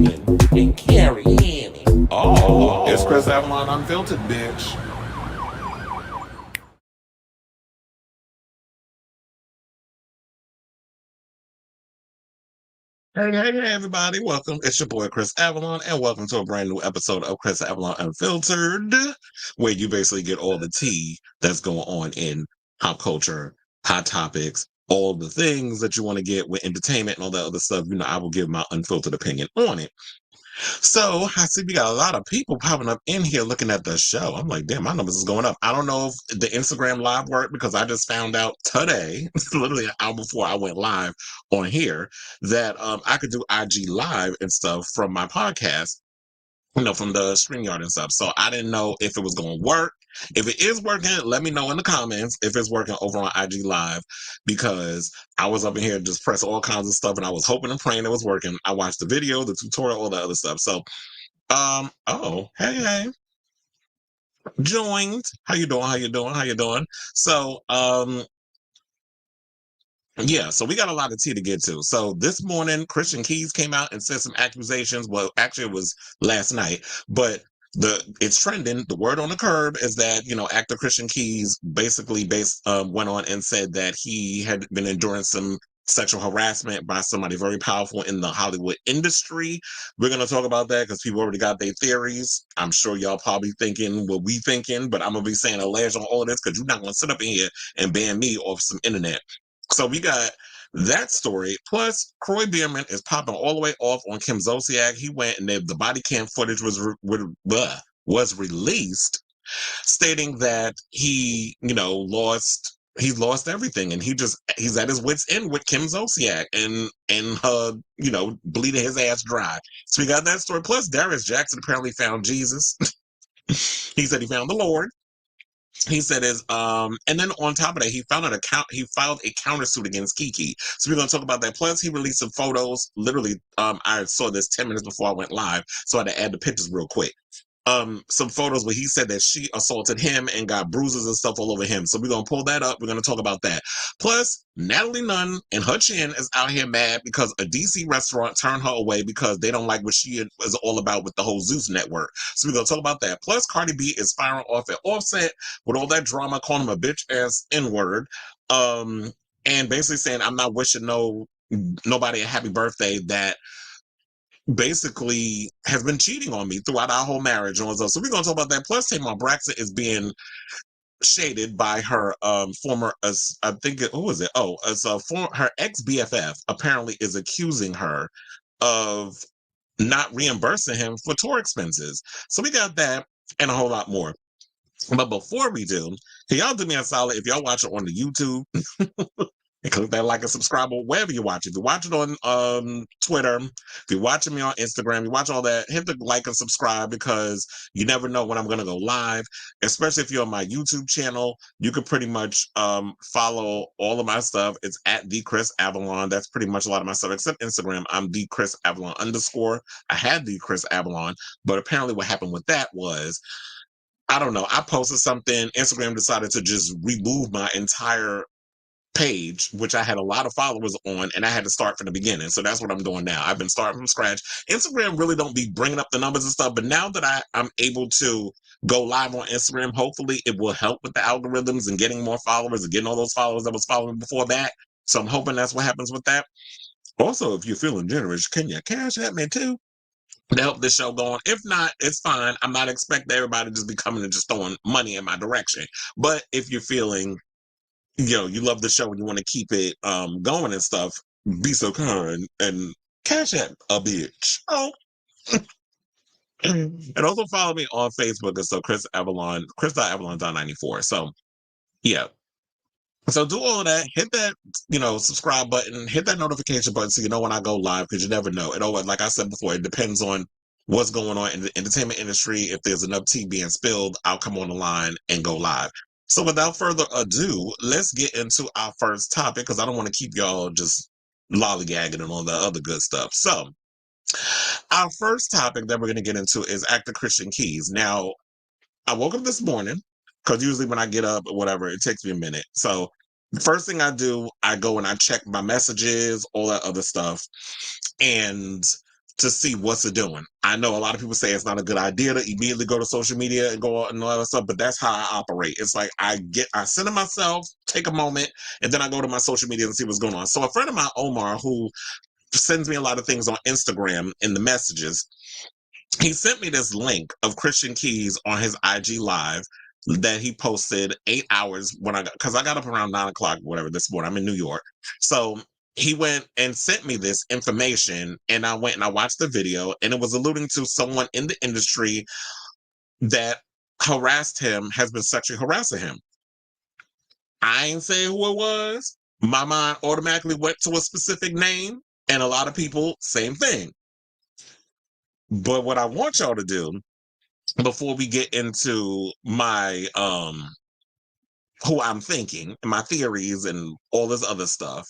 carrying and carrying. Oh, it's Kris Avalon Unfiltered, bitch. Hey, everybody. Welcome. It's your boy, Kris Avalon, and welcome to a brand new episode of Kris Avalon Unfiltered, where you basically get all the tea that's going on in pop culture, hot topics, all the things that you want to get with entertainment and all that other stuff. You know, I will give my unfiltered opinion on it. So I see we got a lot of people popping up in here looking at the show. I'm like, damn, my numbers is going up. I don't know if the Instagram live worked because I just found out today, literally an hour before I went live on here, that I could do IG live and stuff from my podcast, from the StreamYard and stuff. So I didn't know if it was going to work. If it is working, let me know in the comments if it's working over on IG Live, because I was up in here just press all kinds of stuff and I was hoping and praying it was working. I watched the video, the tutorial, all that other stuff. So, oh, hey, joined. How you doing? How you doing? How you doing? So, yeah, so we got a lot of tea to get to. So this morning, Christian Keys came out and said some accusations. Well, actually, it was last night, but it's trending. The word on the curb is that actor Christian Keys basically went on and said that he had been enduring some sexual harassment by somebody very powerful in the Hollywood industry. We're gonna talk about that because people already got their theories. I'm sure y'all probably thinking what we thinking, but I'm gonna be saying a ledge on all of this because you're not gonna sit up in here and ban me off some internet. So we got that story. Plus, Kroy Biermann is popping all the way off on Kim Zolciak. He went and the body cam footage was released, stating that he's lost everything, and he's at his wits end with Kim Zolciak and her bleeding his ass dry. So we got that story. Plus, Darius Jackson apparently found Jesus. He said he found the Lord. He said and then on top of that, he filed a countersuit against KeKe. So we're gonna talk about that. Plus, he released some photos. Literally, I saw this 10 minutes before I went live, so I had to add the pictures real quick. Some photos where he said that she assaulted him and got bruises and stuff all over him. So we're gonna pull that up. We're gonna talk about that. Plus, Natalie Nunn and her chin is out here mad because a DC restaurant turned her away because they don't like what she is all about with the whole Zeus network. So we're gonna talk about that. Plus, Cardi B is firing off at Offset with all that drama, calling him a bitch ass N-word. And basically saying, I'm not wishing nobody a happy birthday that basically has been cheating on me throughout our whole marriage. And all that. So we're going to talk about that. Plus, Tamar Braxton is being shaded by her former, I think, who was it? Oh, her ex-BFF apparently is accusing her of not reimbursing him for tour expenses. So we got that and a whole lot more. But before we do, can y'all do me a solid if y'all watch it on the YouTube? And click that like and subscribe wherever you watch it. If you watch it on Twitter, if you're watching me on Instagram, you watch all that, hit the like and subscribe because you never know when I'm going to go live. Especially if you're on my YouTube channel, you can pretty much follow all of my stuff. It's at thekrisavalon. That's pretty much a lot of my stuff, except Instagram. I'm thekrisavalon _. I had thekrisavalon, but apparently what happened with that was, I don't know, I posted something, Instagram decided to just remove my entire page, which I had a lot of followers on, and I had to start from the beginning. So that's what I'm doing now. I've been starting from scratch. Instagram really don't be bringing up the numbers and stuff, but now that I'm able to go live on Instagram, hopefully it will help with the algorithms and getting more followers and getting all those followers that was following before that. So I'm hoping that's what happens with that. Also, if you're feeling generous, can you cash at me too to help this show going? If not, it's fine. I'm not expecting everybody to just be coming and just throwing money in my direction. But if you're feeling you love the show and you want to keep it going and stuff, be so kind and cash at a bitch. Oh. And also follow me on Facebook and so Kris Avalon, Kris.Avalon.94. So yeah. So do all of that, hit that, subscribe button, hit that notification button so you know when I go live, because you never know. It always, like I said before, it depends on what's going on in the entertainment industry. If there's enough tea being spilled, I'll come on the line and go live. So without further ado, let's get into our first topic because I don't want to keep y'all just lollygagging and all the other good stuff. So our first topic that we're going to get into is actor Christian Keys. Now, I woke up this morning because usually when I get up or whatever, it takes me a minute. So the first thing I do, I go and I check my messages, all that other stuff. And to see what's it doing. I know a lot of people say it's not a good idea to immediately go to social media and go and all that stuff, but that's how I operate. It's like I center myself, take a moment, and then I go to my social media and see what's going on. So a friend of mine, Omar, who sends me a lot of things on Instagram in the messages, he sent me this link of Christian Keys on his IG live that he posted 8 hours when because I got up around 9 o'clock, whatever, this morning. I'm in New York. So he went and sent me this information, and I went and I watched the video, and it was alluding to someone in the industry that harassed him, has been sexually harassing him. I ain't saying who it was. My mind automatically went to a specific name, and a lot of people, same thing. But what I want y'all to do before we get into my who I'm thinking, my theories and all this other stuff,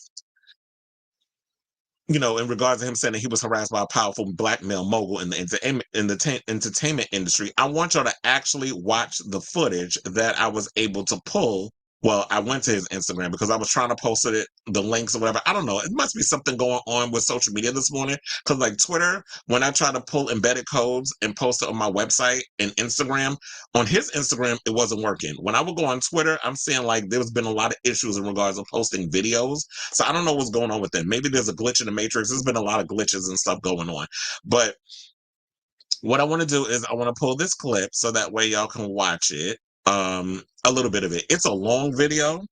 you know, in regards to him saying that he was harassed by a powerful black male mogul in the entertainment industry, I want y'all to actually watch the footage that I was able to pull. Well, I went to his Instagram because I was trying to post it, the links or whatever. I don't know. It must be something going on with social media this morning. Because like Twitter, when I try to pull embedded codes and post it on my website and Instagram, on his Instagram, it wasn't working. When I would go on Twitter, I'm seeing like there's been a lot of issues in regards to posting videos. So I don't know what's going on with them. Maybe there's a glitch in the matrix. There's been a lot of glitches and stuff going on. But what I want to do is I want to pull this clip so that way y'all can watch it. A little bit of it. It's a long video.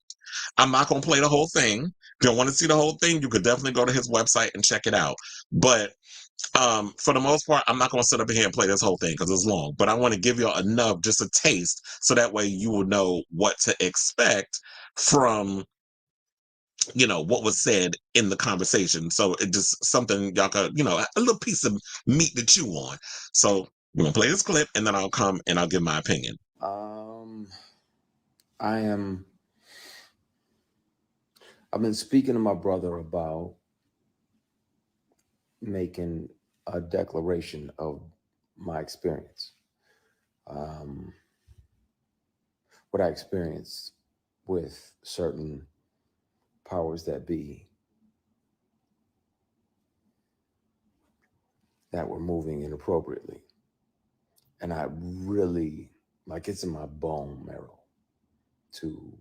I'm not going to play the whole thing. If you want to see the whole thing, you could definitely go to his website and check it out. But for the most part, I'm not going to sit up here and play this whole thing because it's long. But I want to give y'all enough, just a taste, so that way you will know what to expect from, you know, what was said in the conversation. So it just something y'all could, you know, a little piece of meat to chew on. So we're going to play this clip and then I'll come and I'll give my opinion. I've been speaking to my brother about making a declaration of my experience. What I experienced with certain powers that be that were moving inappropriately. And I really, like, it's in my bone marrow to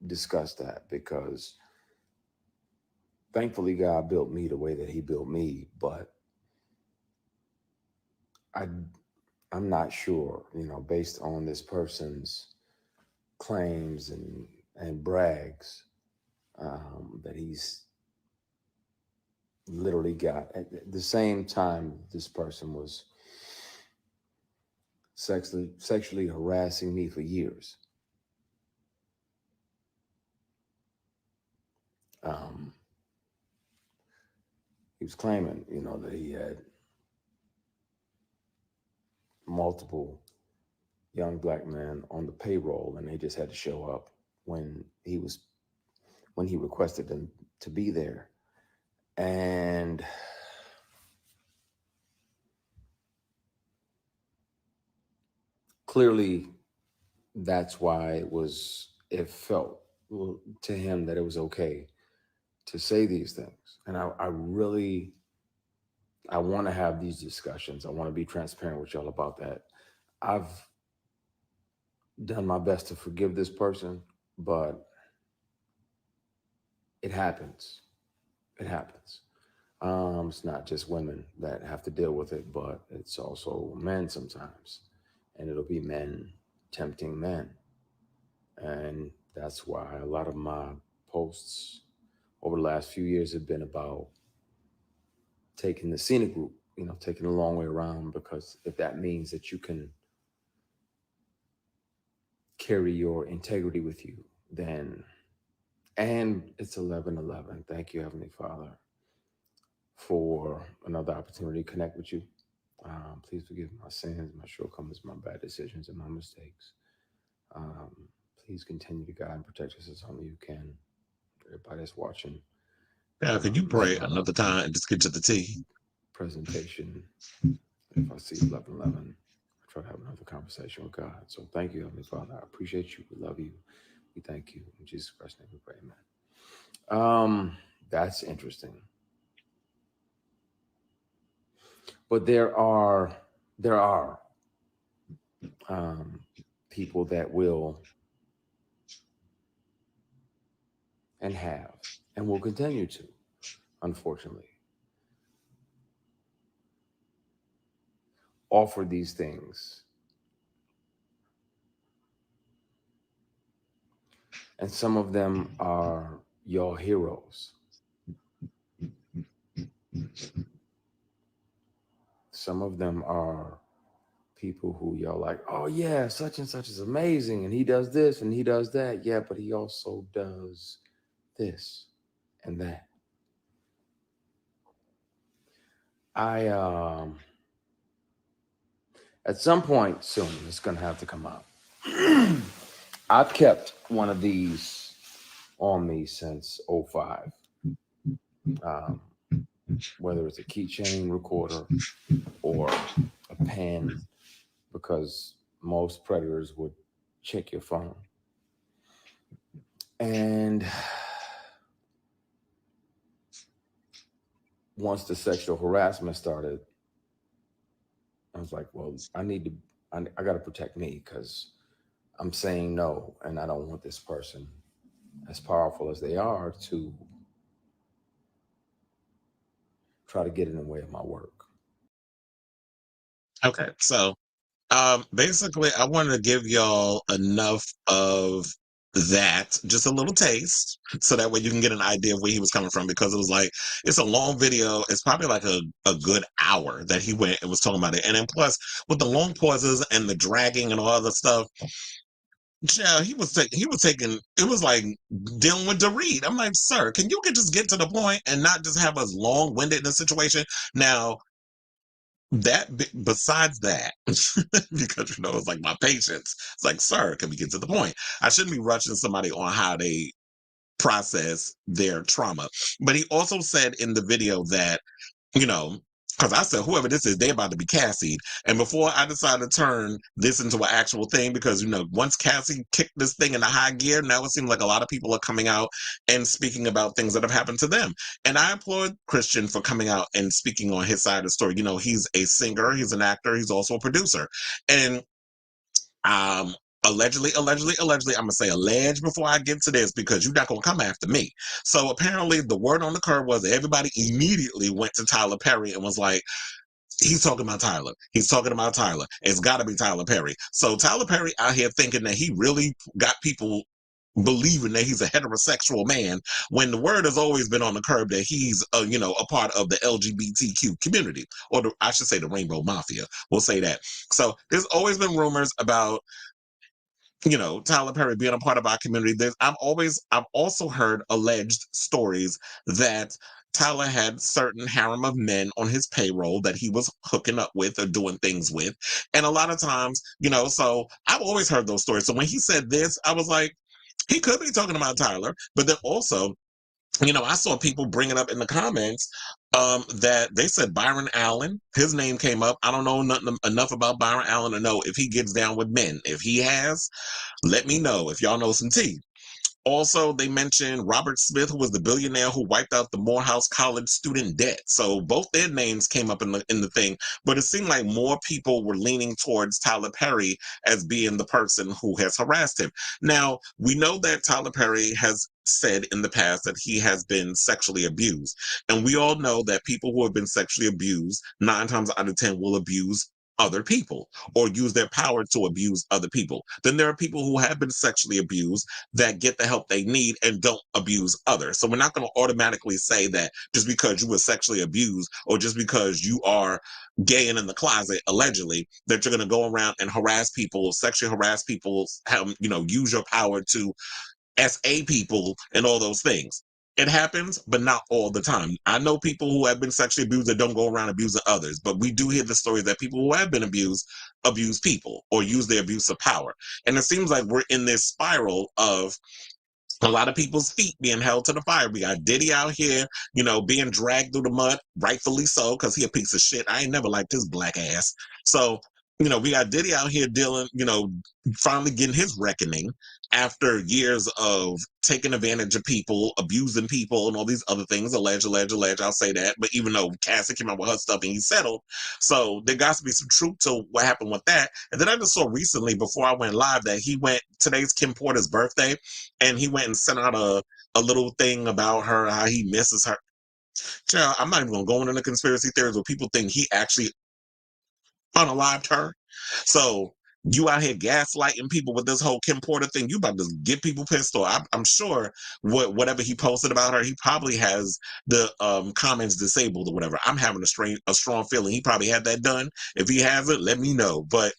discuss that, because thankfully God built me the way that he built me, but I'm not sure, you know, based on this person's claims and brags, that he's literally got, at the same time this person was sexually harassing me for years. He was claiming, you know, that he had multiple young black men on the payroll, and they just had to show up when he requested them to be there. And clearly that's why it felt to him that it was okay to say these things. And I want to have these discussions. I want to be transparent with y'all about that. I've done my best to forgive this person, but it happens. It happens. It's not just women that have to deal with it, but it's also men sometimes. And it'll be men tempting men. And that's why a lot of my posts over the last few years have been about taking the scenic route, you know, taking the long way around, because if that means that you can carry your integrity with you, then, and it's 11:11. Thank you, Heavenly Father, for another opportunity to connect with you. Please forgive my sins, my shortcomings, my bad decisions, and my mistakes. Please continue to guide and protect us as only you can. Everybody that's watching. Yeah, could you pray another time and just get to the tea? Presentation. If I see 11:11, I try to have another conversation with God. So thank you, Heavenly Father. I appreciate you. We love you. We thank you. In Jesus Christ's name we pray, amen. That's interesting. But there are people that will and have and will continue to, unfortunately, offer these things. And some of them are your heroes. Some of them are people who y'all like, oh yeah, such and such is amazing, and he does this and he does that. Yeah, but he also does this and that. I at some point soon, it's gonna have to come out. I've kept one of these on me since 05. Whether it's a keychain recorder or a pen, because most predators would check your phone. And once the sexual harassment started, I was like, well, I got to protect me, because I'm saying no, and I don't want this person, as powerful as they are, to try to get in the way of my work. Okay, so basically, I wanted to give y'all enough of that, just a little taste, so that way you can get an idea of where he was coming from, because it was like, it's a long video. It's probably like a good hour that he went and was talking about it. And then plus, with the long pauses and the dragging and all the stuff, yeah, he was taking, it was like dealing with Dorit. I'm like, sir, can you just get to the point and not just have us long-winded in a situation? Now, besides that, because it's like my patience, it's like, sir, can we get to the point? I shouldn't be rushing somebody on how they process their trauma. But he also said in the video that, because I said, whoever this is, they about to be Cassied. And before I decided to turn this into an actual thing, because, once Cassie kicked this thing into high gear, now it seems like a lot of people are coming out and speaking about things that have happened to them. And I applaud Christian for coming out and speaking on his side of the story. He's a singer, he's an actor, he's also a producer. And allegedly, I'm gonna say alleged before I get to this, because you're not gonna come after me. So apparently the word on the curb was that everybody immediately went to Tyler Perry and was like, he's talking about Tyler. He's talking about Tyler. It's got to be Tyler Perry. So Tyler Perry out here thinking that he really got people believing that he's a heterosexual man, when the word has always been on the curb that he's a part of the LGBTQ community, or I should say the Rainbow Mafia. We'll say that. So there's always been rumors about Tyler Perry being a part of our community. I've also heard alleged stories that Tyler had certain harem of men on his payroll that he was hooking up with or doing things with. And a lot of times, so I've always heard those stories. So when he said this, I was like, he could be talking about Tyler. But then also, I saw people bring it up in the comments that they said Byron Allen, his name came up. I don't know nothing enough about Byron Allen to know if he gets down with men. If he has, let me know if y'all know some tea. Also, they mentioned Robert Smith, who was the billionaire who wiped out the Morehouse College student debt. So both their names came up in the thing, but it seemed like more people were leaning towards Tyler Perry as being the person who has harassed him. Now, we know that Tyler Perry has said in the past that he has been sexually abused. And we all know that people who have been sexually abused, 9 times out of 10 will abuse other people or use their power to abuse other people. Then there are people who have been sexually abused that get the help they need and don't abuse others. So we're not going to automatically say that just because you were sexually abused or just because you are gay and in the closet, allegedly, that you're going to go around and harass people, sexually harass people, use your power to SA people and all those things. It happens, but not all the time. I know people who have been sexually abused that don't go around abusing others, but we do hear the stories that people who have been abused abuse people or use their abuse of power. And it seems like we're in this spiral of a lot of people's feet being held to the fire. We got Diddy out here, being dragged through the mud, rightfully so, because he a piece of shit. I ain't never liked his black ass. So we got Diddy out here dealing, finally getting his reckoning after years of taking advantage of people, abusing people, and all these other things. Alleged. I'll say that. But even though Cassie came out with her stuff and he settled, so there got to be some truth to what happened with that. And then I just saw recently, before I went live, that today's Kim Porter's birthday, and he went and sent out a little thing about her, how he misses her. Child, I'm not even going to go into the conspiracy theories where people think he actually unalived her. So you out here gaslighting people with this whole Kim Porter thing. You about to get people pissed off. I'm sure whatever he posted about her, he probably has the comments disabled or whatever. I'm having a strong feeling he probably had that done. If he hasn't, let me know. But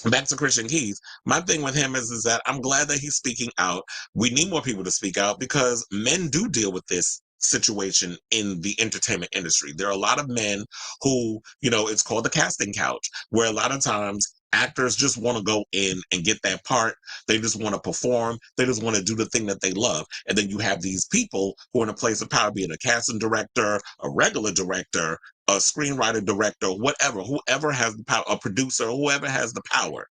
back to Christian Keys. My thing with him is that I'm glad that he's speaking out. We need more people to speak out because men do deal with this situation in the entertainment industry. There are a lot of men who, it's called the casting couch, where a lot of times actors just want to go in and get that part. They just want to perform. They just want to do the thing that they love. And then you have these people who are in a place of power, be it a casting director, a regular director, a screenwriter, director, whatever, whoever has the power, a producer, whoever has the power.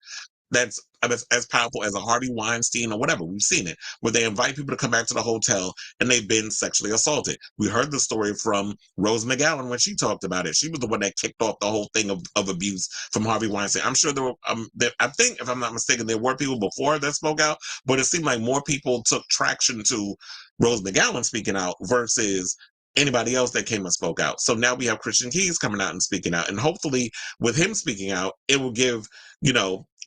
That's as powerful as a Harvey Weinstein or whatever. We've seen it, where they invite people to come back to the hotel and they've been sexually assaulted. We heard the story from Rose McGowan when she talked about it. She was the one that kicked off the whole thing of abuse from Harvey Weinstein. I'm sure there were, I think, if I'm not mistaken, there were people before that spoke out, but it seemed like more people took traction to Rose McGowan speaking out versus anybody else that came and spoke out. So now we have Christian Keys coming out and speaking out. And hopefully with him speaking out, it will give,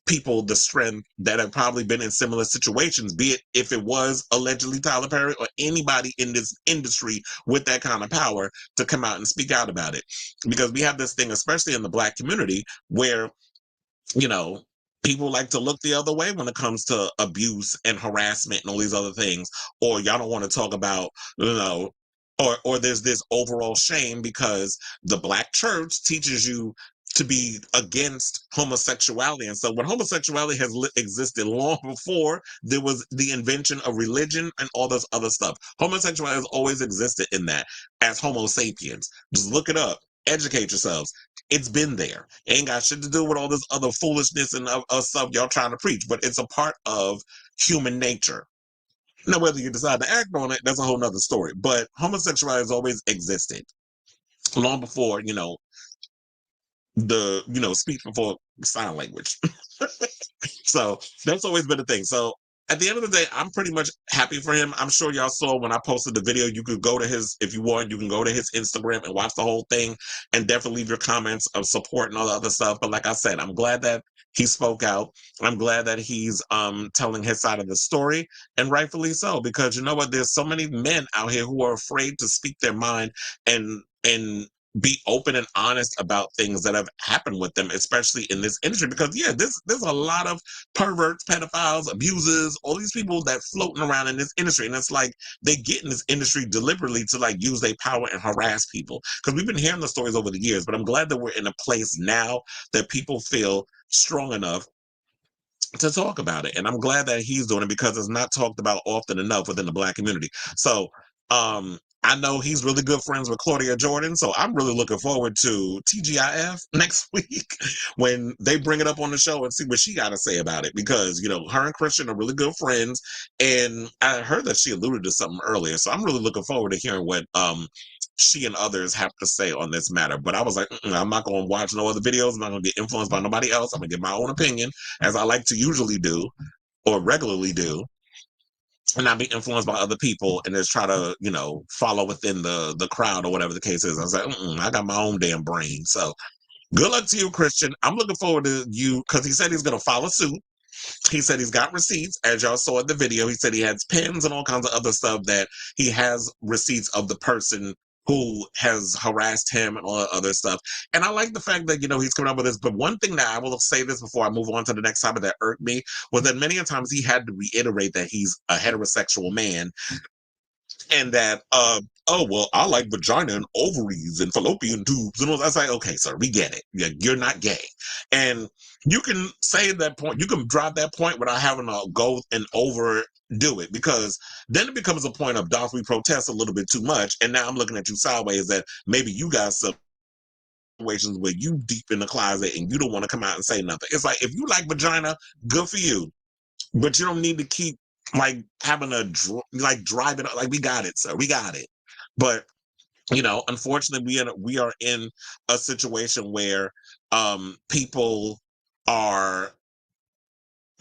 people the strength that have probably been in similar situations, be it if it was allegedly Tyler Perry or anybody in this industry with that kind of power, to come out and speak out about it. Because we have this thing, especially in the Black community, where, people like to look the other way when it comes to abuse and harassment and all these other things, or y'all don't want to talk about, or there's this overall shame because the Black church teaches you to be against homosexuality. And so when homosexuality has existed long before there was the invention of religion and all this other stuff, homosexuality has always existed in that as Homo sapiens. Just look it up, educate yourselves. It's been there. It ain't got shit to do with all this other foolishness and stuff y'all trying to preach, but it's a part of human nature. Now, whether you decide to act on it, that's a whole nother story. But homosexuality has always existed long before, speech before sign language. So that's always been a thing. So at the end of the day, I'm pretty much happy for him. I'm sure y'all saw when I posted the video, you could go to if you want, you can go to his Instagram and watch the whole thing and definitely leave your comments of support and all the other stuff. But like I said, I'm glad that he spoke out. I'm glad that he's telling his side of the story, and rightfully so, because you know what? There's so many men out here who are afraid to speak their mind and be open and honest about things that have happened with them, especially in this industry. Because there's a lot of perverts, pedophiles, abusers, all these people that floating around in this industry, and it's like they get in this industry deliberately to like use their power and harass people. Because we've been hearing the stories over the years, but I'm glad that we're in a place now that people feel strong enough to talk about it. And I'm glad that he's doing it because it's not talked about often enough within the Black community. So I know he's really good friends with Claudia Jordan, so I'm really looking forward to TGIF next week when they bring it up on the show and see what she got to say about it, because her and Christian are really good friends, and I heard that she alluded to something earlier, so I'm really looking forward to hearing what she and others have to say on this matter. But I was like, I'm not going to watch no other videos. I'm not going to get influenced by nobody else. I'm going to get my own opinion, as I like to usually do or regularly do, and not be influenced by other people and just try to, follow within the crowd or whatever the case is. I was like, I got my own damn brain. So good luck to you, Christian. I'm looking forward to you, because he said he's going to follow suit. He said he's got receipts, as y'all saw in the video. He said he has pens and all kinds of other stuff, that he has receipts of the person who has harassed him and all that other stuff. And I like the fact that, he's coming up with this. But one thing that I will say this before I move on to the next topic that irked me was that many a times he had to reiterate that he's a heterosexual man, and that, oh, well, I like vagina and ovaries and fallopian tubes. And I was like, okay, sir, we get it. You're not gay. And you can say that point, you can drive that point without having to go and overdo it, because then it becomes a point of, doth we protest a little bit too much? And now I'm looking at you sideways that maybe you got some situations where you deep in the closet and you don't want to come out and say nothing. It's like, if you like vagina, good for you, but you don't need to keep like having a like drive it up. Like, we got it, sir, we got it. But unfortunately, we are in a situation where people are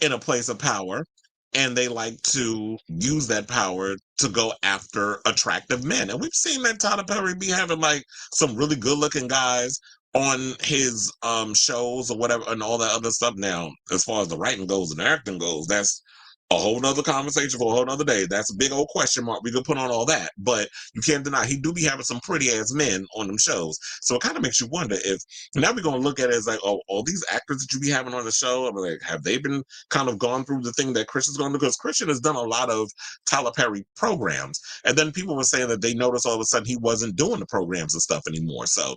in a place of power, and they like to use that power to go after attractive men. And we've seen that Tyler Perry be having like some really good looking guys on his shows or whatever and all that other stuff. Now, as far as the writing goes and the acting goes, that's a whole nother conversation for a whole nother day. That's a big old question mark we could put on all that. But you can't deny he do be having some pretty ass men on them shows. So it kind of makes you wonder if now we're gonna look at it as like, oh, all these actors that you be having on the show, I'm like, have they been kind of gone through the thing that Chris is going to do? Because Christian has done a lot of Tyler Perry programs. And then people were saying that they noticed all of a sudden he wasn't doing the programs and stuff anymore. So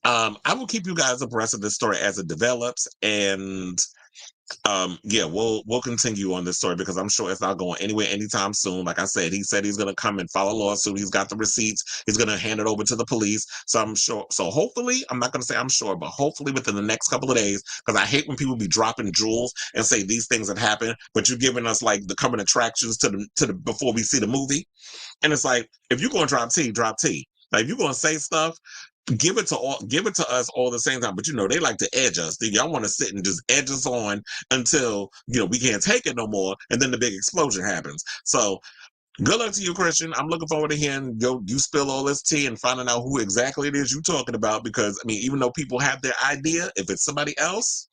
I will keep you guys abreast of this story as it develops. And yeah, we'll continue on this story because I'm sure it's not going anywhere anytime soon. Like I said, he said he's going to come and file a lawsuit. He's got the receipts. He's going to hand it over to the police. So I'm sure. So hopefully, I'm not going to say I'm sure, but hopefully within the next couple of days, because I hate when people be dropping jewels and say these things that happen, but you're giving us like the coming attractions to the before we see the movie. And it's like, if you're going to drop tea, drop tea. Like, if you're going to say stuff, give it to us all at the same time. But they like to edge us. Y'all want to sit and just edge us on until we can't take it no more, and then the big explosion happens. So good luck to you, Christian. I'm looking forward to hearing you spill all this tea and finding out who exactly it is you're talking about, because even though people have their idea, if it's somebody else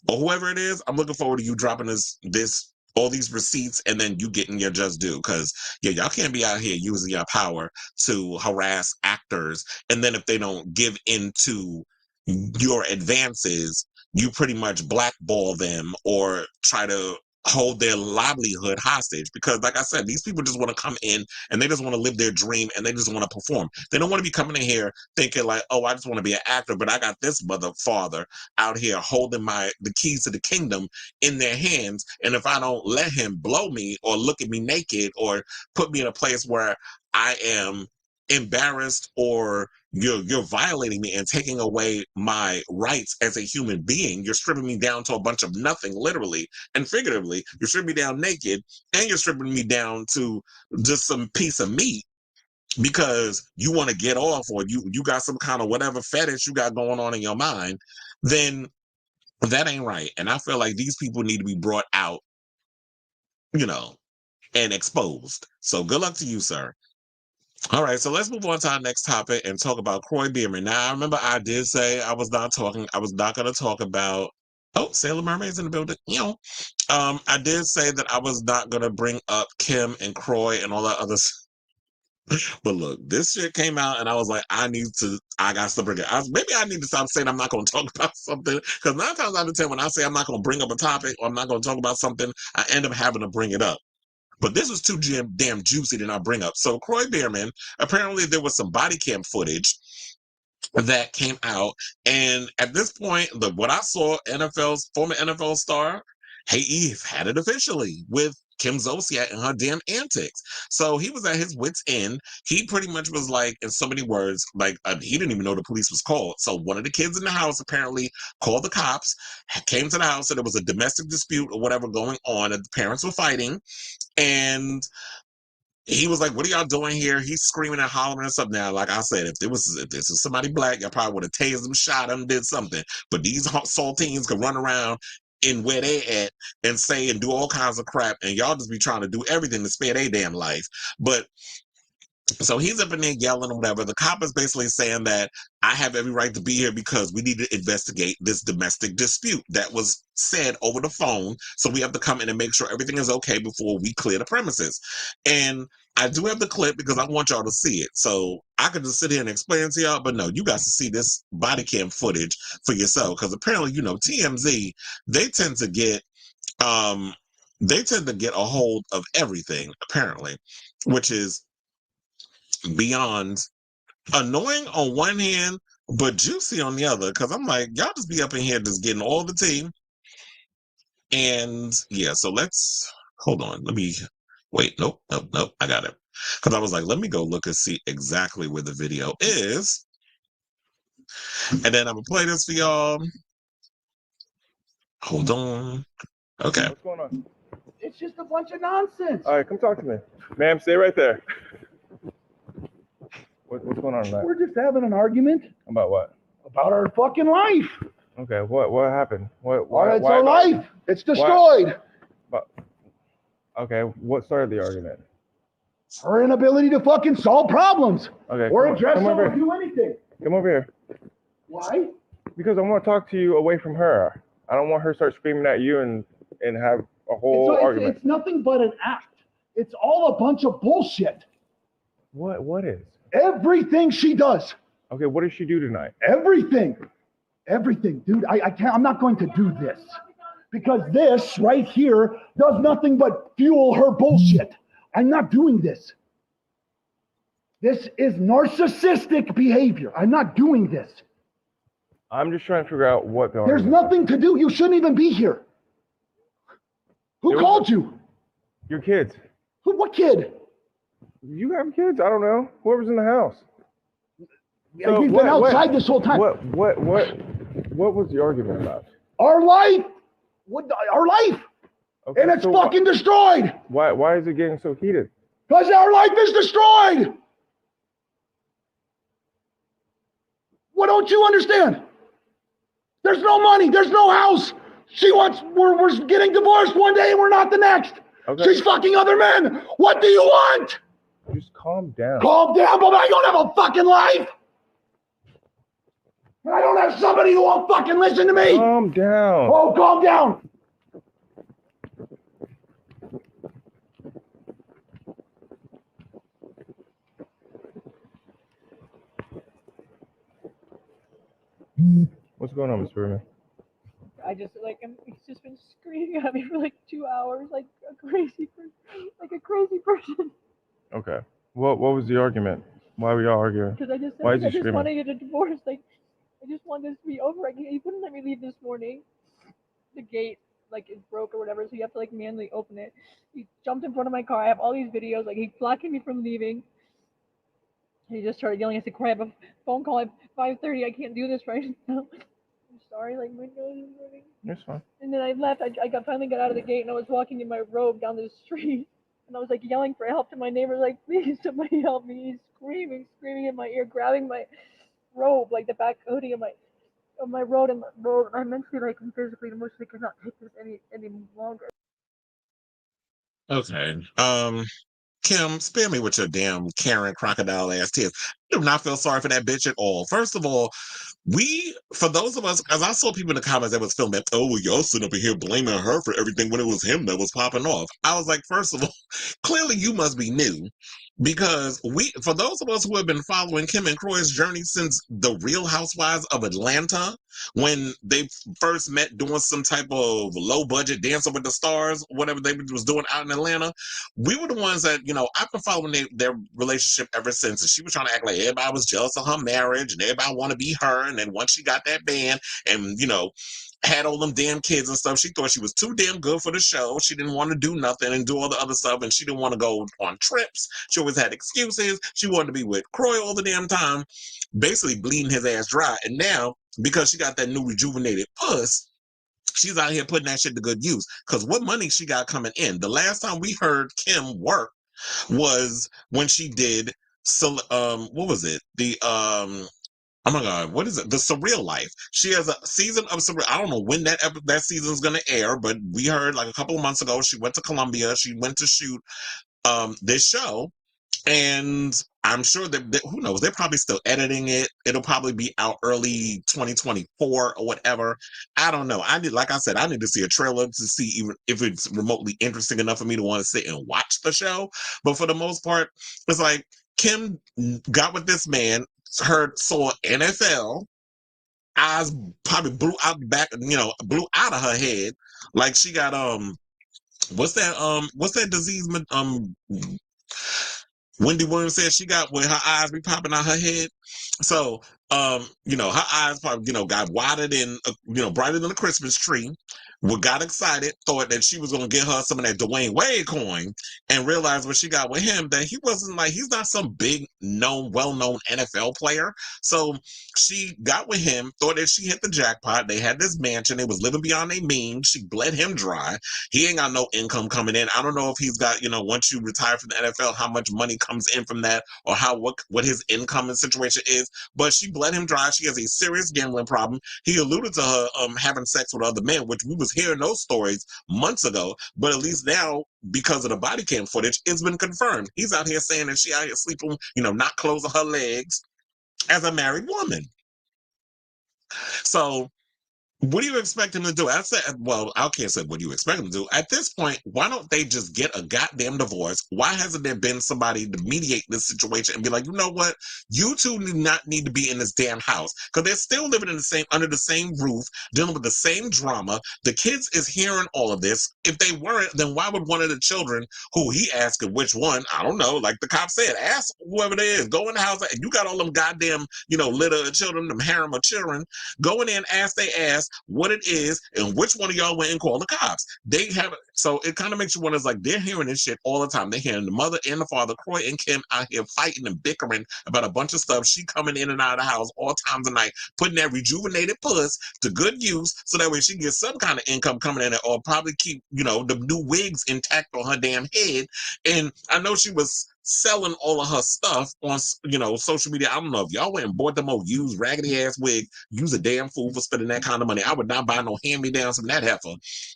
or whoever it is, I'm looking forward to you dropping this all these receipts and then you getting your just due. Because y'all can't be out here using your power to harass actors, and then if they don't give in to your advances, you pretty much blackball them or try to hold their livelihood hostage. Because like I said, these people just want to come in and they just want to live their dream and they just want to perform. They don't want to be coming in here thinking like, oh, I just want to be an actor, but I got this mother father out here holding the keys to the kingdom in their hands, and if I don't let him blow me or look at me naked or put me in a place where I am embarrassed or you're violating me and taking away my rights as a human being, you're stripping me down to a bunch of nothing, literally and figuratively. You're stripping me down naked, and you're stripping me down to just some piece of meat because you want to get off, or you got some kind of whatever fetish you got going on in your mind. Then that ain't right. And I feel like these people need to be brought out, and exposed. So good luck to you, sir. All right, so let's move on to our next topic and talk about Kroy Biermann. Now, I remember I did say I was not going to talk about, oh, Sailor Mermaid's in the building. I did say that I was not going to bring up Kim and Kroy and all that other stuff. But look, this shit came out and I was like, I got to bring it. Maybe I need to stop saying I'm not going to talk about something, because 9 times out of 10, when I say I'm not going to bring up a topic or I'm not going to talk about something, I end up having to bring it up. But this was too damn juicy to not bring up. So Kroy Biermann, apparently there was some body cam footage that came out. And at this point, what I saw, former NFL star, Hey Eve had it officially with Kim Zolciak and her damn antics. So he was at his wit's end. He pretty much was like, in so many words, like he didn't even know the police was called. So one of the kids in the house apparently called the cops, came to the house, and there was a domestic dispute or whatever going on, and the parents were fighting. And he was like, what are y'all doing here? He's screaming and hollering and stuff. Now, like I said, if this is somebody black, y'all probably would have tased him, shot him, did something. But these saltines can run around in where they at and say and do all kinds of crap, and y'all just be trying to do everything to spare their damn life. But so he's up in there yelling or whatever. The cop is basically saying that I have every right to be here because we need to investigate this domestic dispute that was said over the phone. So we have to come in and make sure everything is okay before we clear the premises. And I do have the clip because I want y'all to see it. So I could just sit here and explain it to y'all, but no, you guys to see this body cam footage for yourself. Because apparently, TMZ, they tend to get a hold of everything, apparently, which is beyond annoying on one hand, but juicy on the other. Because I'm like, y'all just be up in here just getting all the tea. And yeah, so let's hold on. Let me wait. Nope. I got it. Because I was like, let me go look and see exactly where the video is. And then I'm gonna play this for y'all. Hold on. Okay. What's going on? It's just a bunch of nonsense. All right, come talk to me. Ma'am, stay right there. What's going on tonight? We're just having an argument About what? about our fucking life. Okay, what happened? It's our life. It's destroyed. Okay, what started the argument? Our inability to fucking solve problems Okay, or address come them over or here. do anything. Come over here. Why? Because I want to talk to you away from her. I don't want her to start screaming at you and have a whole argument. It's nothing but an act. It's all a bunch of bullshit. What is? Everything she does. Okay, what did she do tonight? Everything, dude. I can't. I'm not going to do this because this right here does nothing but fuel her bullshit. I'm not doing this. This is narcissistic behavior. I'm not doing this. I'm just trying to figure out what the There's argument. nothing to do. You shouldn't even be here. Who called you? Your kids. Who? What kid? You have kids? I don't know. Whoever's in the house. So He's been outside this whole time. What was the argument about? Our life. Our life. Okay, And it's so fucking destroyed. Why is it getting so heated? Because our life is destroyed. What don't you understand? There's no money. There's no house. We're getting divorced one day and we're not the next. Okay. She's fucking other men. What do you want? Just calm down. Calm down, but I don't have a fucking life. And I don't have somebody who won't fucking listen to me. Calm down. Oh, calm down. What's going on, Miss Biermann? I just he's just been screaming at me for like 2 hours, like a crazy person. Okay. What was the argument? Why were y'all arguing? Because I just Why is he I just screaming? want to get a divorce. Like I just want this to be over. He wouldn't let me leave this morning. The gate is broke or whatever, so you have to manually open it. He jumped in front of my car. I have all these videos. He's blocking me from leaving. He just started yelling. I said, "Croy, I have a phone call at 5:30. I can't do this right now. I'm sorry. My nose is running." It's fine. And then I left. I finally got out of the gate, and I was walking in my robe down the street, and I was yelling for help to my neighbors, "Please, somebody help me!" He's screaming in my ear, grabbing my robe, the back hoodie of my robe, and I mentally, and physically, emotionally cannot take this any longer. Okay. Kim, spare me with your damn Karen crocodile ass tears. I do not feel sorry for that bitch at all. First of all, for those of us, as I saw people in the comments that was filming, oh, well, y'all sitting up in here blaming her for everything when it was him that was popping off. I was like, first of all, clearly you must be new. Because for those of us who have been following Kim and Kroy's journey since the Real Housewives of Atlanta, when they first met doing some type of low budget Dancing with the Stars, whatever they was doing out in Atlanta, we were the ones that, I've been following their relationship ever since. And she was trying to act like everybody was jealous of her marriage and everybody want to be her. And then once she got that band and, had all them damn kids and stuff, she thought she was too damn good for the show. She didn't want to do nothing and do all the other stuff, and she didn't want to go on trips. She always had excuses. She wanted to be with Kroy all the damn time, basically bleeding his ass dry. And now, because she got that new rejuvenated puss, she's out here putting that shit to good use. Because what money she got coming in? The last time we heard Kim work was when she did, what was it? Oh my God, what is it? The Surreal Life. She has a season of Surreal. I don't know when that season is going to air, but we heard a couple of months ago she went to Colombia. She went to shoot this show, and I'm sure that who knows? They're probably still editing it. It'll probably be out early 2024 or whatever. I don't know. Like I said, I need to see a trailer to see even if it's remotely interesting enough for me to want to sit and watch the show. But for the most part, it's like Kim got with this man. Saw NFL, eyes probably blew out the back, blew out of her head. Like she got what's that disease? Wendy Williams said she got where her eyes be popping out her head. So her eyes probably got wider than brighter than a Christmas tree. got excited, thought that she was going to get her some of that Dwayne Wade coin, and realized when she got with him that he wasn't like, he's not some big known, well-known NFL player. So she got with him, thought that she hit the jackpot. They had this mansion. They was living beyond their means. She bled him dry. He ain't got no income coming in. I don't know if he's got, once you retire from the NFL, how much money comes in from that, or what his income and situation is. But she bled him dry. She has a serious gambling problem. He alluded to her having sex with other men, which we was hearing those stories months ago. But at least now, because of the body cam footage, it's been confirmed. He's out here saying that she out here sleeping, not closing her legs as a married woman. So what do you expect him to do? I said, well, I can't say what do you expect him to do. At this point, why don't they just get a goddamn divorce? Why hasn't there been somebody to mediate this situation and be like, you know what? You two do not need to be in this damn house, because they're still living under the same roof, dealing with the same drama. The kids is hearing all of this. If they weren't, then why would one of the children, who he asked which one, I don't know, like the cop said, ask whoever it is, go in the house, and you got all them goddamn, litter of children, them harem of children, go in there and ask they ass what it is and which one of y'all went and called the cops. They have, so it kind of makes you wonder, like, they're hearing this shit all the time. They're hearing the mother and the father, Croy and Kim, out here fighting and bickering about a bunch of stuff. She coming in and out of the house all times of night, putting that rejuvenated puss to good use, so that way she gets some kind of income coming in, or probably keep, the new wigs intact on her damn head. And I know she was selling all of her stuff on, social media. I don't know if y'all went and bought them old used raggedy ass wig. Use a damn fool for spending that kind of money. I would not buy no hand-me-downs from that heifer.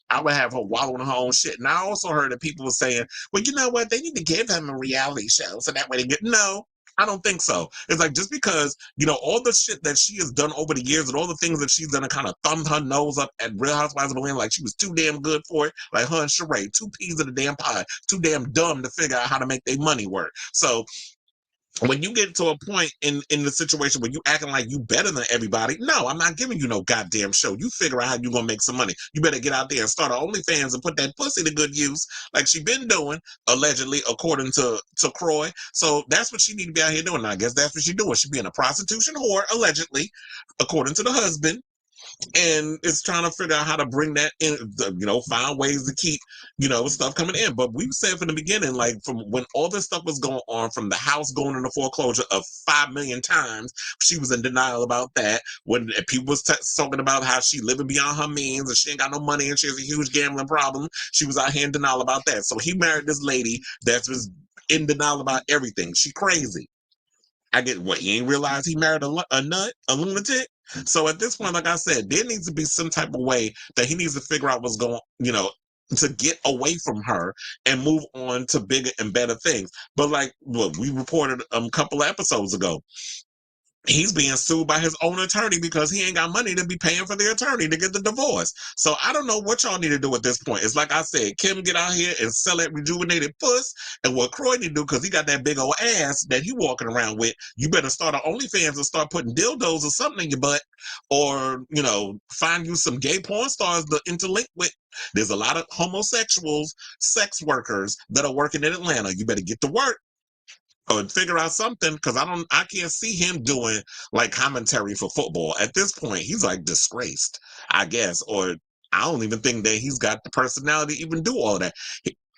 I would have her wallowing in her own shit. And I also heard that people were saying, well, you know what? They need to give him a reality show so that way they get, no. I don't think so. It's like, just because, all the shit that she has done over the years and all the things that she's done and kind of thumbed her nose up at Real Housewives of Atlanta, like she was too damn good for it, like her and Sheree, two peas in a damn pie, too damn dumb to figure out how to make their money work. So when you get to a point in the situation where you acting like you better than everybody, no, I'm not giving you no goddamn show. You figure out how you gonna make some money. You better get out there and start an OnlyFans and put that pussy to good use, like she been doing, allegedly, according to Kroy. So that's what she need to be out here doing. And I guess that's what she doing. She being a prostitution whore, allegedly, according to the husband. And it's trying to figure out how to bring that in, find ways to keep, stuff coming in. But we've said from the beginning, like from when all this stuff was going on, from the house going into foreclosure of 5 million times, she was in denial about that. When people was talking about how she living beyond her means and she ain't got no money and she has a huge gambling problem, she was out here in denial about that. So he married this lady that's was in denial about everything. She crazy. I get what, he ain't realized he married a nut, a lunatic. So at this point, like I said, there needs to be some type of way that he needs to figure out what's going, to get away from her and move on to bigger and better things. But like what we reported a couple of episodes ago, he's being sued by his own attorney because he ain't got money to be paying for the attorney to get the divorce. So I don't know what y'all need to do at this point. It's like I said, Kim get out here and sell that rejuvenated puss, and what Kroy need to do, because he got that big old ass that he walking around with, you better start an OnlyFans and start putting dildos or something in your butt, or, find you some gay porn stars to interlink with. There's a lot of homosexuals, sex workers that are working in Atlanta. You better get to work. Or figure out something, because I can't see him doing like commentary for football at this point. He's like disgraced, I guess, or I don't even think that he's got the personality to even do all that.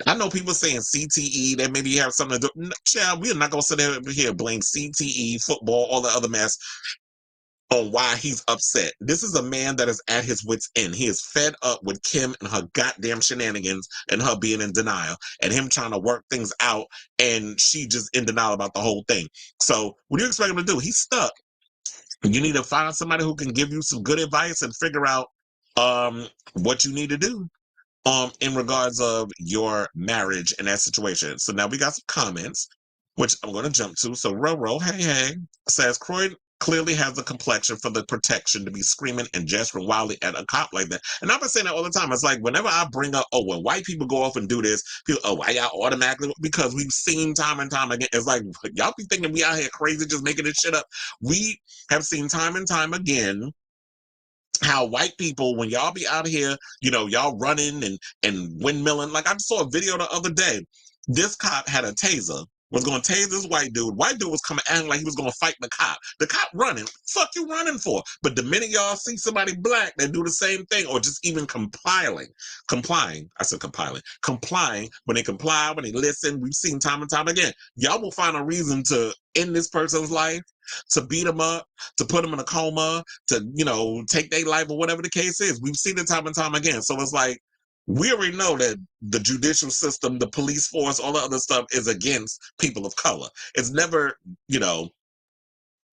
I know people saying CTE, that maybe you have something to do. Child, we're not gonna sit here and blame CTE, football, all the other mess on why he's upset. This is a man that is at his wit's end. He is fed up with Kim and her goddamn shenanigans and her being in denial and him trying to work things out, and she just in denial about the whole thing. So what do you expect him to do? He's stuck. You need to find somebody who can give you some good advice and figure out what you need to do in regards of your marriage and that situation. So now we got some comments, which I'm going to jump to. So Roro, hey, says, Croy clearly has the complexion for the protection to be screaming and gesturing wildly at a cop like that. And I've been saying that all the time. It's like whenever I bring up, when white people go off and do this, people, why y'all automatically? Because we've seen time and time again. It's like, y'all be thinking we out here crazy just making this shit up. We have seen time and time again how white people, when y'all be out here, y'all running and windmilling. Like I saw a video the other day. This cop had a taser was going to tase this white dude. White dude was coming acting like he was going to fight the cop. The cop running. Fuck you running for? But the minute y'all see somebody black that do the same thing or just even complying. I said complying. When they comply, when they listen, we've seen time and time again. Y'all will find a reason to end this person's life, to beat them up, to put them in a coma, to, you know, take their life or whatever the case is. We've seen it time and time again. So it's like, we already know that the judicial system, the police force, all the other stuff is against people of color. It's never, you know,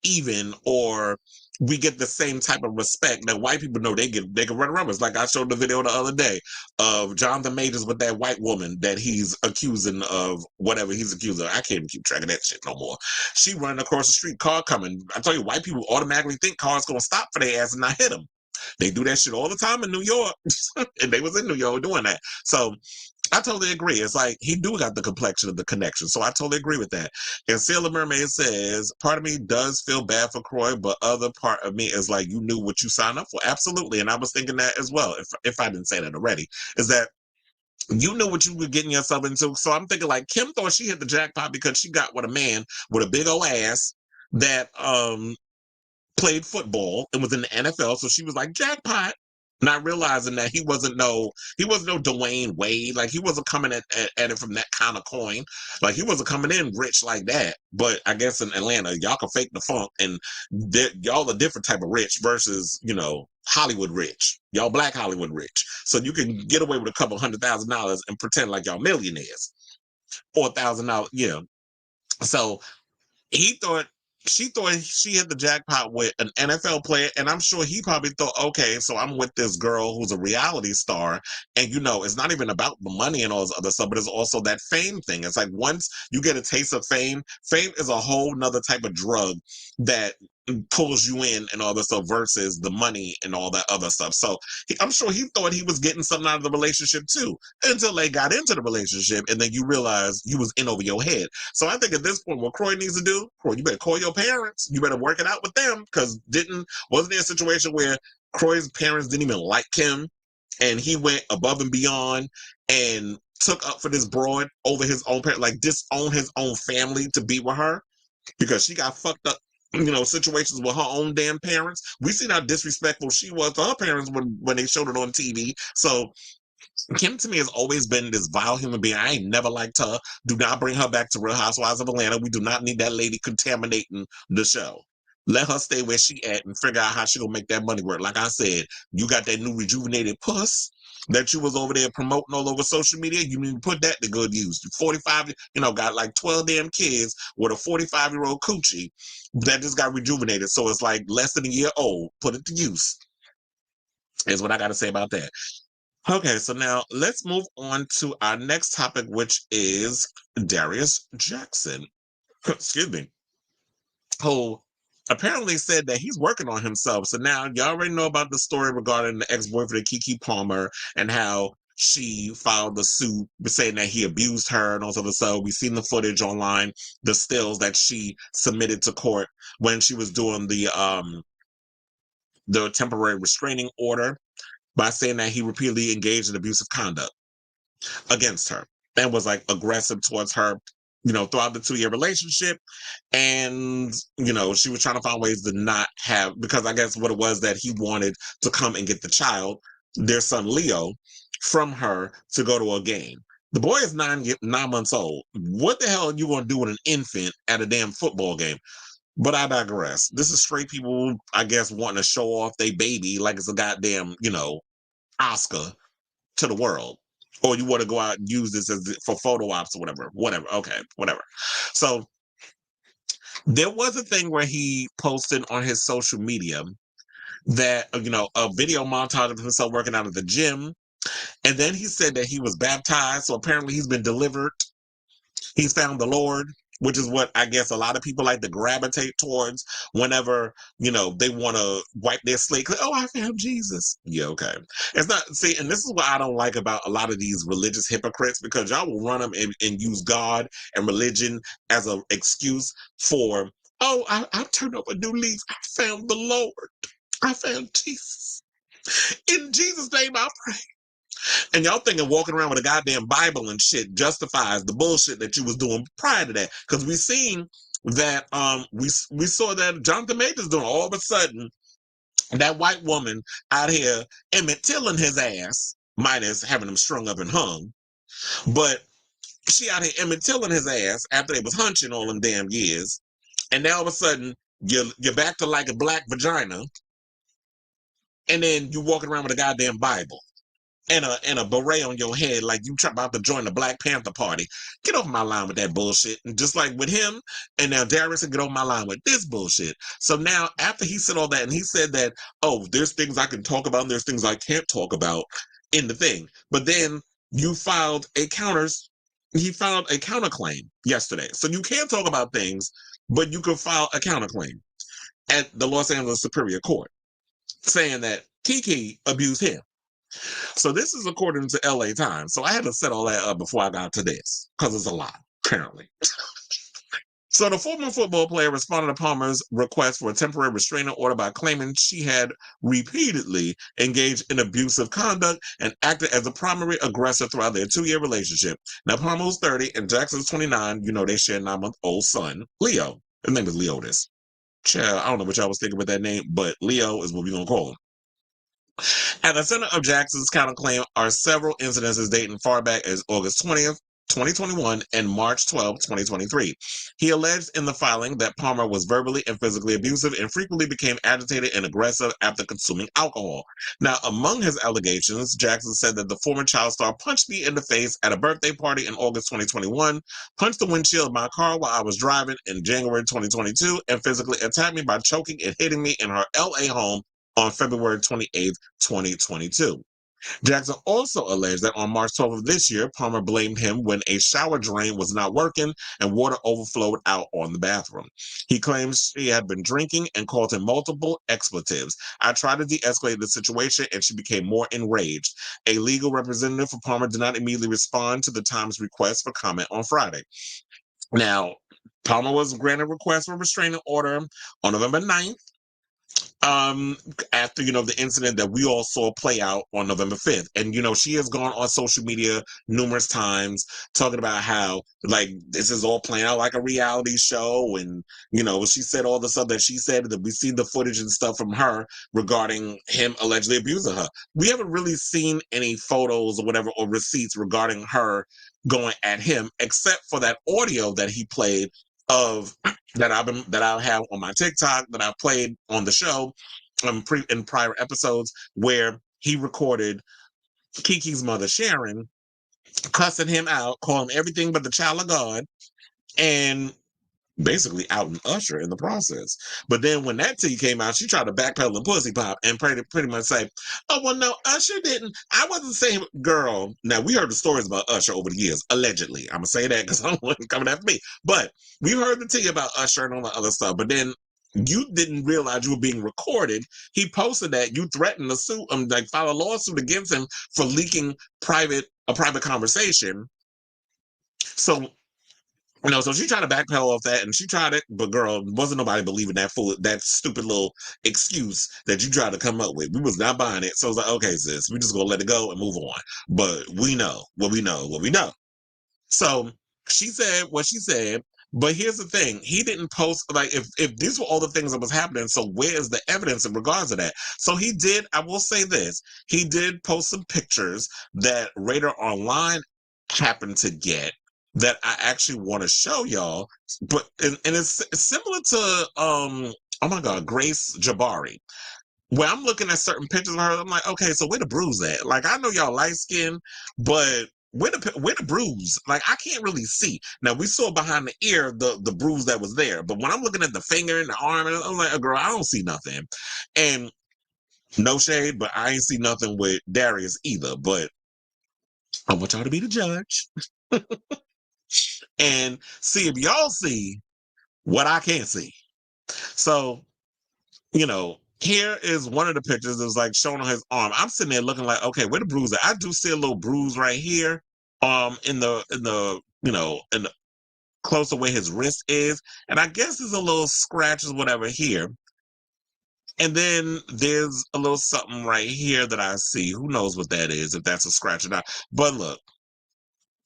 even, or we get the same type of respect that white people know they can run around. It's like I showed the video the other day of Jonathan Majors with that white woman that he's accusing of whatever he's accused of. I can't even keep track of that shit no more. She running across the street, car coming. I tell you, white people automatically think cars gonna stop for their ass and not hit them. They do that shit all the time in New York. And they was in New York doing that. So I totally agree. It's like he do got the complexion of the connection. So I totally agree with that. And Sailor Mermaid says, part of me does feel bad for Kroy, but other part of me is like, you knew what you signed up for. Absolutely. And I was thinking that as well, if I didn't say that already, is that you knew what you were getting yourself into. So I'm thinking like Kim thought she hit the jackpot because she got with a man with a big old ass that played football and was in the NFL. So she was like, jackpot. Not realizing that he wasn't no Dwayne Wade. Like he wasn't coming at it from that kind of coin. Like he wasn't coming in rich like that. But I guess in Atlanta, y'all can fake the funk and y'all a different type of rich versus, you know, Hollywood rich. Y'all black Hollywood rich. So you can get away with a couple $100,000 and pretend like y'all millionaires. Or $1,000, yeah. So she thought she hit the jackpot with an NFL player, and I'm sure he probably thought, okay, so I'm with this girl who's a reality star, and you know, it's not even about the money and all this other stuff, but it's also that fame thing. It's like once you get a taste of fame is a whole nother type of drug that pulls you in and all this stuff versus the money and all that other stuff. So I'm sure he thought he was getting something out of the relationship too, until they got into the relationship, and then you realize you was in over your head. So I think at this point, what Kroy needs to do, Kroy, you better call your parents. You better work it out with them, because wasn't there a situation where Kroy's parents didn't even like him, and he went above and beyond and took up for this broad over his own parents, like disowned his own family to be with her because she got fucked up, you know, situations with her own damn parents. We seen how disrespectful she was to her parents when they showed it on TV. So Kim to me has always been this vile human being. I ain't never liked her. Do not bring her back to Real Housewives of Atlanta. We do not need that lady contaminating the show. Let her stay where she at and figure out how she gonna make that money work. Like I said, you got that new rejuvenated puss that you was over there promoting all over social media. You need to put that to good use. 45, you know, got like 12 damn kids with a 45-year-old coochie that just got rejuvenated. So it's like less than a year old. Put it to use. Is what I got to say about that. Okay, so now let's move on to our next topic, which is Darius Jackson. Excuse me. Who apparently said that he's working on himself. So now y'all already know about the story regarding the ex-boyfriend KeKe Palmer and how she filed the suit saying that he abused her and also the so we've seen the footage online, the stills that she submitted to court when she was doing the temporary restraining order, by saying that he repeatedly engaged in abusive conduct against her and was like aggressive towards her, you know, throughout the 2-year relationship. And, you know, she was trying to find ways to not have, because I guess what it was that he wanted to come and get the child, their son Leo, from her to go to a game. The boy is 9 months old. What the hell are you going to do with an infant at a damn football game? But I digress. This is straight people, I guess, wanting to show off their baby like it's a goddamn, you know, Oscar to the world. Or you want to go out and use this as for photo ops or whatever. Okay, whatever. So there was a thing where he posted on his social media that, you know, a video montage of himself working out at the gym. And then he said that he was baptized. So apparently he's been delivered. He's found the Lord, which is what I guess a lot of people like to gravitate towards whenever, you know, they want to wipe their slate. Oh, I found Jesus. Yeah, okay. It's not, see, and this is what I don't like about a lot of these religious hypocrites, because y'all will run them and use God and religion as an excuse for, oh, I turned up a new leaf. I found the Lord. I found Jesus. In Jesus' name I pray. And y'all thinking walking around with a goddamn Bible and shit justifies the bullshit that you was doing prior to that. Because we seen that we saw that Jonathan Majors doing all of a sudden that white woman out here Emmett Tilling his ass, minus having him strung up and hung. But she out here Emmett Tilling his ass after they was hunching all them damn years. And now all of a sudden you're back to like a black vagina. And then you walking around with a goddamn Bible and a beret on your head like you about to join the Black Panther Party. Get off my line with that bullshit. And just like with him, and now Darius will get off my line with this bullshit. So now after he said all that, and he said that, oh, there's things I can talk about and there's things I can't talk about in the thing. But then he filed a counterclaim yesterday. So you can't talk about things, but you can file a counterclaim at the Los Angeles Superior Court saying that KeKe abused him. So this is according to LA Times. So I had to set all that up before I got to this because it's a lot, apparently. So the former football player responded to Palmer's request for a temporary restraining order by claiming she had repeatedly engaged in abusive conduct and acted as the primary aggressor throughout their 2-year relationship. Now, Palmer was 30 and Jackson's 29. You know, they share a 9-month-old son, Leo. His name is Leotis. Child, I don't know what y'all was thinking with that name, but Leo is what we're going to call him. At the center of Jackson's counterclaim are several incidences dating far back as August 20th, 2021 and March 12, 2023. He alleged in the filing that Palmer was verbally and physically abusive and frequently became agitated and aggressive after consuming alcohol. Now, among his allegations, Jackson said that the former child star punched me in the face at a birthday party in August 2021, punched the windshield of my car while I was driving in January 2022, and physically attacked me by choking and hitting me in her LA home on February 28th, 2022. Jackson also alleged that on March 12th of this year, Palmer blamed him when a shower drain was not working and water overflowed out on the bathroom. He claims she had been drinking and called him multiple expletives. I tried to de-escalate the situation and she became more enraged. A legal representative for Palmer did not immediately respond to the Times request for comment on Friday. Now, Palmer was granted request for a restraining order on November 9th. After, the incident that we all saw play out on November 5th. And, she has gone on social media numerous times talking about how, like, this is all playing out like a reality show. And, she said all the stuff that she said, that we seen the footage and stuff from her regarding him allegedly abusing her. We haven't really seen any photos or whatever, or receipts regarding her going at him, except for that audio that he played of that I have on my TikTok that I played on the show in prior episodes, where he recorded KeKe's mother Sharon cussing him out, calling him everything but the child of God, and basically outing Usher in the process. But then when that tea came out, she tried to backpedal and pussy pop and pretty much say, oh, well, no, Usher didn't. I wasn't saying, girl. Now, we heard the stories about Usher over the years, allegedly. I'm going to say that because I don't want him coming after me. But we heard the tea about Usher and all the other stuff. But then you didn't realize you were being recorded. He posted that. You threatened to sue him, like file a lawsuit against him for leaking a private conversation. So, so she tried to backpedal off that, and she tried it, but girl, wasn't nobody believing that stupid little excuse that you tried to come up with. We was not buying it. So I was like, okay, sis, we just gonna let it go and move on. But we know what we know. So she said what she said, but here's the thing. He didn't post, like, if these were all the things that was happening, so where is the evidence in regards to that? So he did, I will say this, he did post some pictures that Radar Online happened to get that I actually want to show y'all, but and it's similar to oh my God, Grace Jabari. When I'm looking at certain pictures of her, I'm like, okay, so where the bruise at? Like, I know y'all light skin, but where the bruise? Like, I can't really see. Now, we saw behind the ear the bruise that was there, but when I'm looking at the finger and the arm, I'm like, oh, girl, I don't see nothing. And no shade, but I ain't see nothing with Darius either. But I want y'all to be the judge. And see if y'all see what I can't see. So, here is one of the pictures that was like showing on his arm. I'm sitting there looking like, okay, where the bruise at? I do see a little bruise right here, in the close to where his wrist is, and I guess there's a little scratches, whatever here. And then there's a little something right here that I see. Who knows what that is, if that's a scratch or not. But look,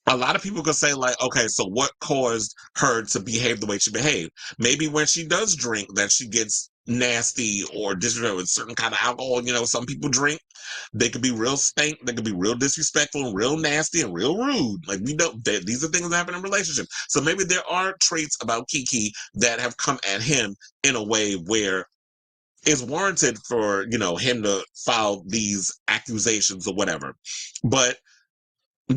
a lot of people could say, like, okay, so what caused her to behave the way she behaved? Maybe when she does drink that she gets nasty or disrespectful with certain kind of alcohol. You know, some people drink, they could be real stank, they could be real disrespectful and real nasty and real rude. Like, we know that these are things that happen in relationships. So maybe there are traits about KeKe that have come at him in a way where it's warranted for, you know, him to file these accusations or whatever. But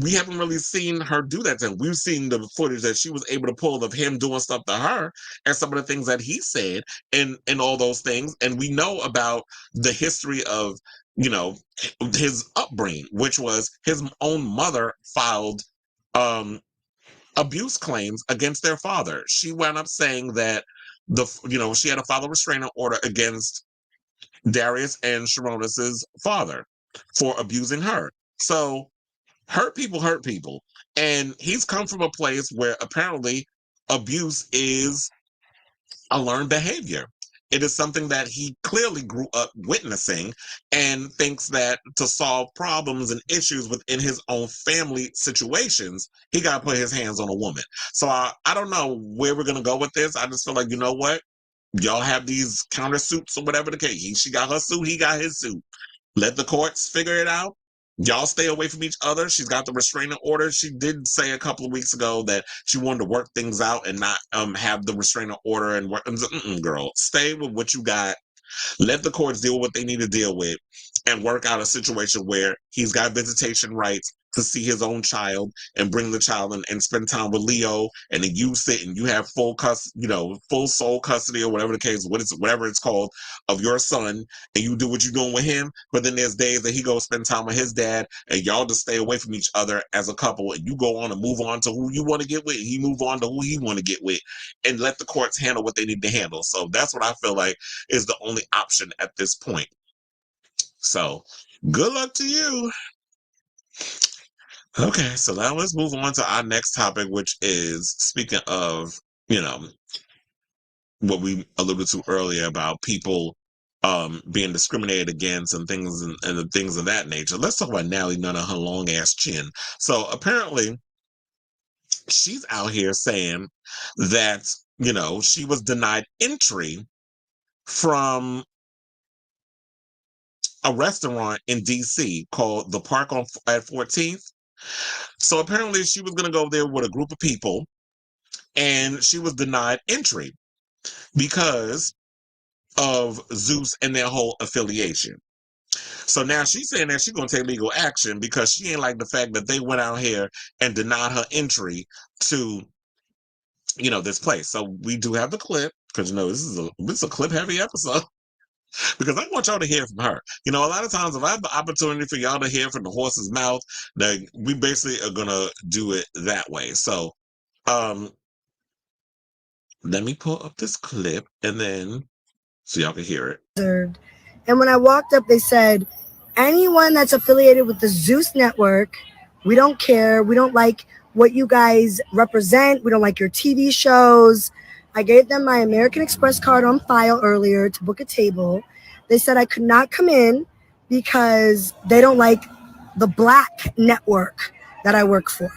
we haven't really seen her do that thing. We've seen the footage that she was able to pull of him doing stuff to her and some of the things that he said and all those things. And we know about the history of, you know, his upbringing, which was his own mother filed abuse claims against their father. She wound up saying that she had to file a restraining order against Darius and Sharonis's father for abusing her. So hurt people, and he's come from a place where apparently abuse is a learned behavior. It is something that he clearly grew up witnessing and thinks that to solve problems and issues within his own family situations, he got to put his hands on a woman. So I don't know where we're going to go with this. I just feel like, you know what? Y'all have these counter suits or whatever the case. She got her suit, he got his suit. Let the courts figure it out. Y'all stay away from each other. She's got the restraining order. She did say a couple of weeks ago that she wanted to work things out and not have the restraining order and work. Girl, stay with what you got. Let the courts deal with what they need to deal with and work out a situation where he's got visitation rights to see his own child and bring the child and spend time with Leo, and then you sit and you have full sole custody or whatever the case, whatever it's called, of your son, and you do what you're doing with him. But then there's days that he goes spend time with his dad, and y'all just stay away from each other as a couple, and you go on and move on to who you want to get with, and he move on to who he want to get with, and let the courts handle what they need to handle. So that's what I feel like is the only option at this point. So good luck to you. Okay, so now let's move on to our next topic, which is, speaking of, what we alluded to earlier about people being discriminated against and things and the things of that nature. Let's talk about Natalie Nunn and her long ass chin. So apparently she's out here saying that, she was denied entry from a restaurant in DC called The Park at 14th. So apparently she was going to go there with a group of people, and she was denied entry because of Zeus and their whole affiliation. So now she's saying that she's going to take legal action because she ain't like the fact that they went out here and denied her entry to, this place. So we do have the clip because, this is a clip heavy episode. Because I want y'all to hear from her. A lot of times if I have the opportunity for y'all to hear from the horse's mouth, then we basically are gonna do it that way. So let me pull up this clip and then so y'all can hear it. And when I walked up, they said, anyone that's affiliated with the Zeus network, we don't care. We don't like what you guys represent. We don't like your TV shows. I gave them my American Express card on file earlier to book a table. They said I could not come in because they don't like the Black network that I work for.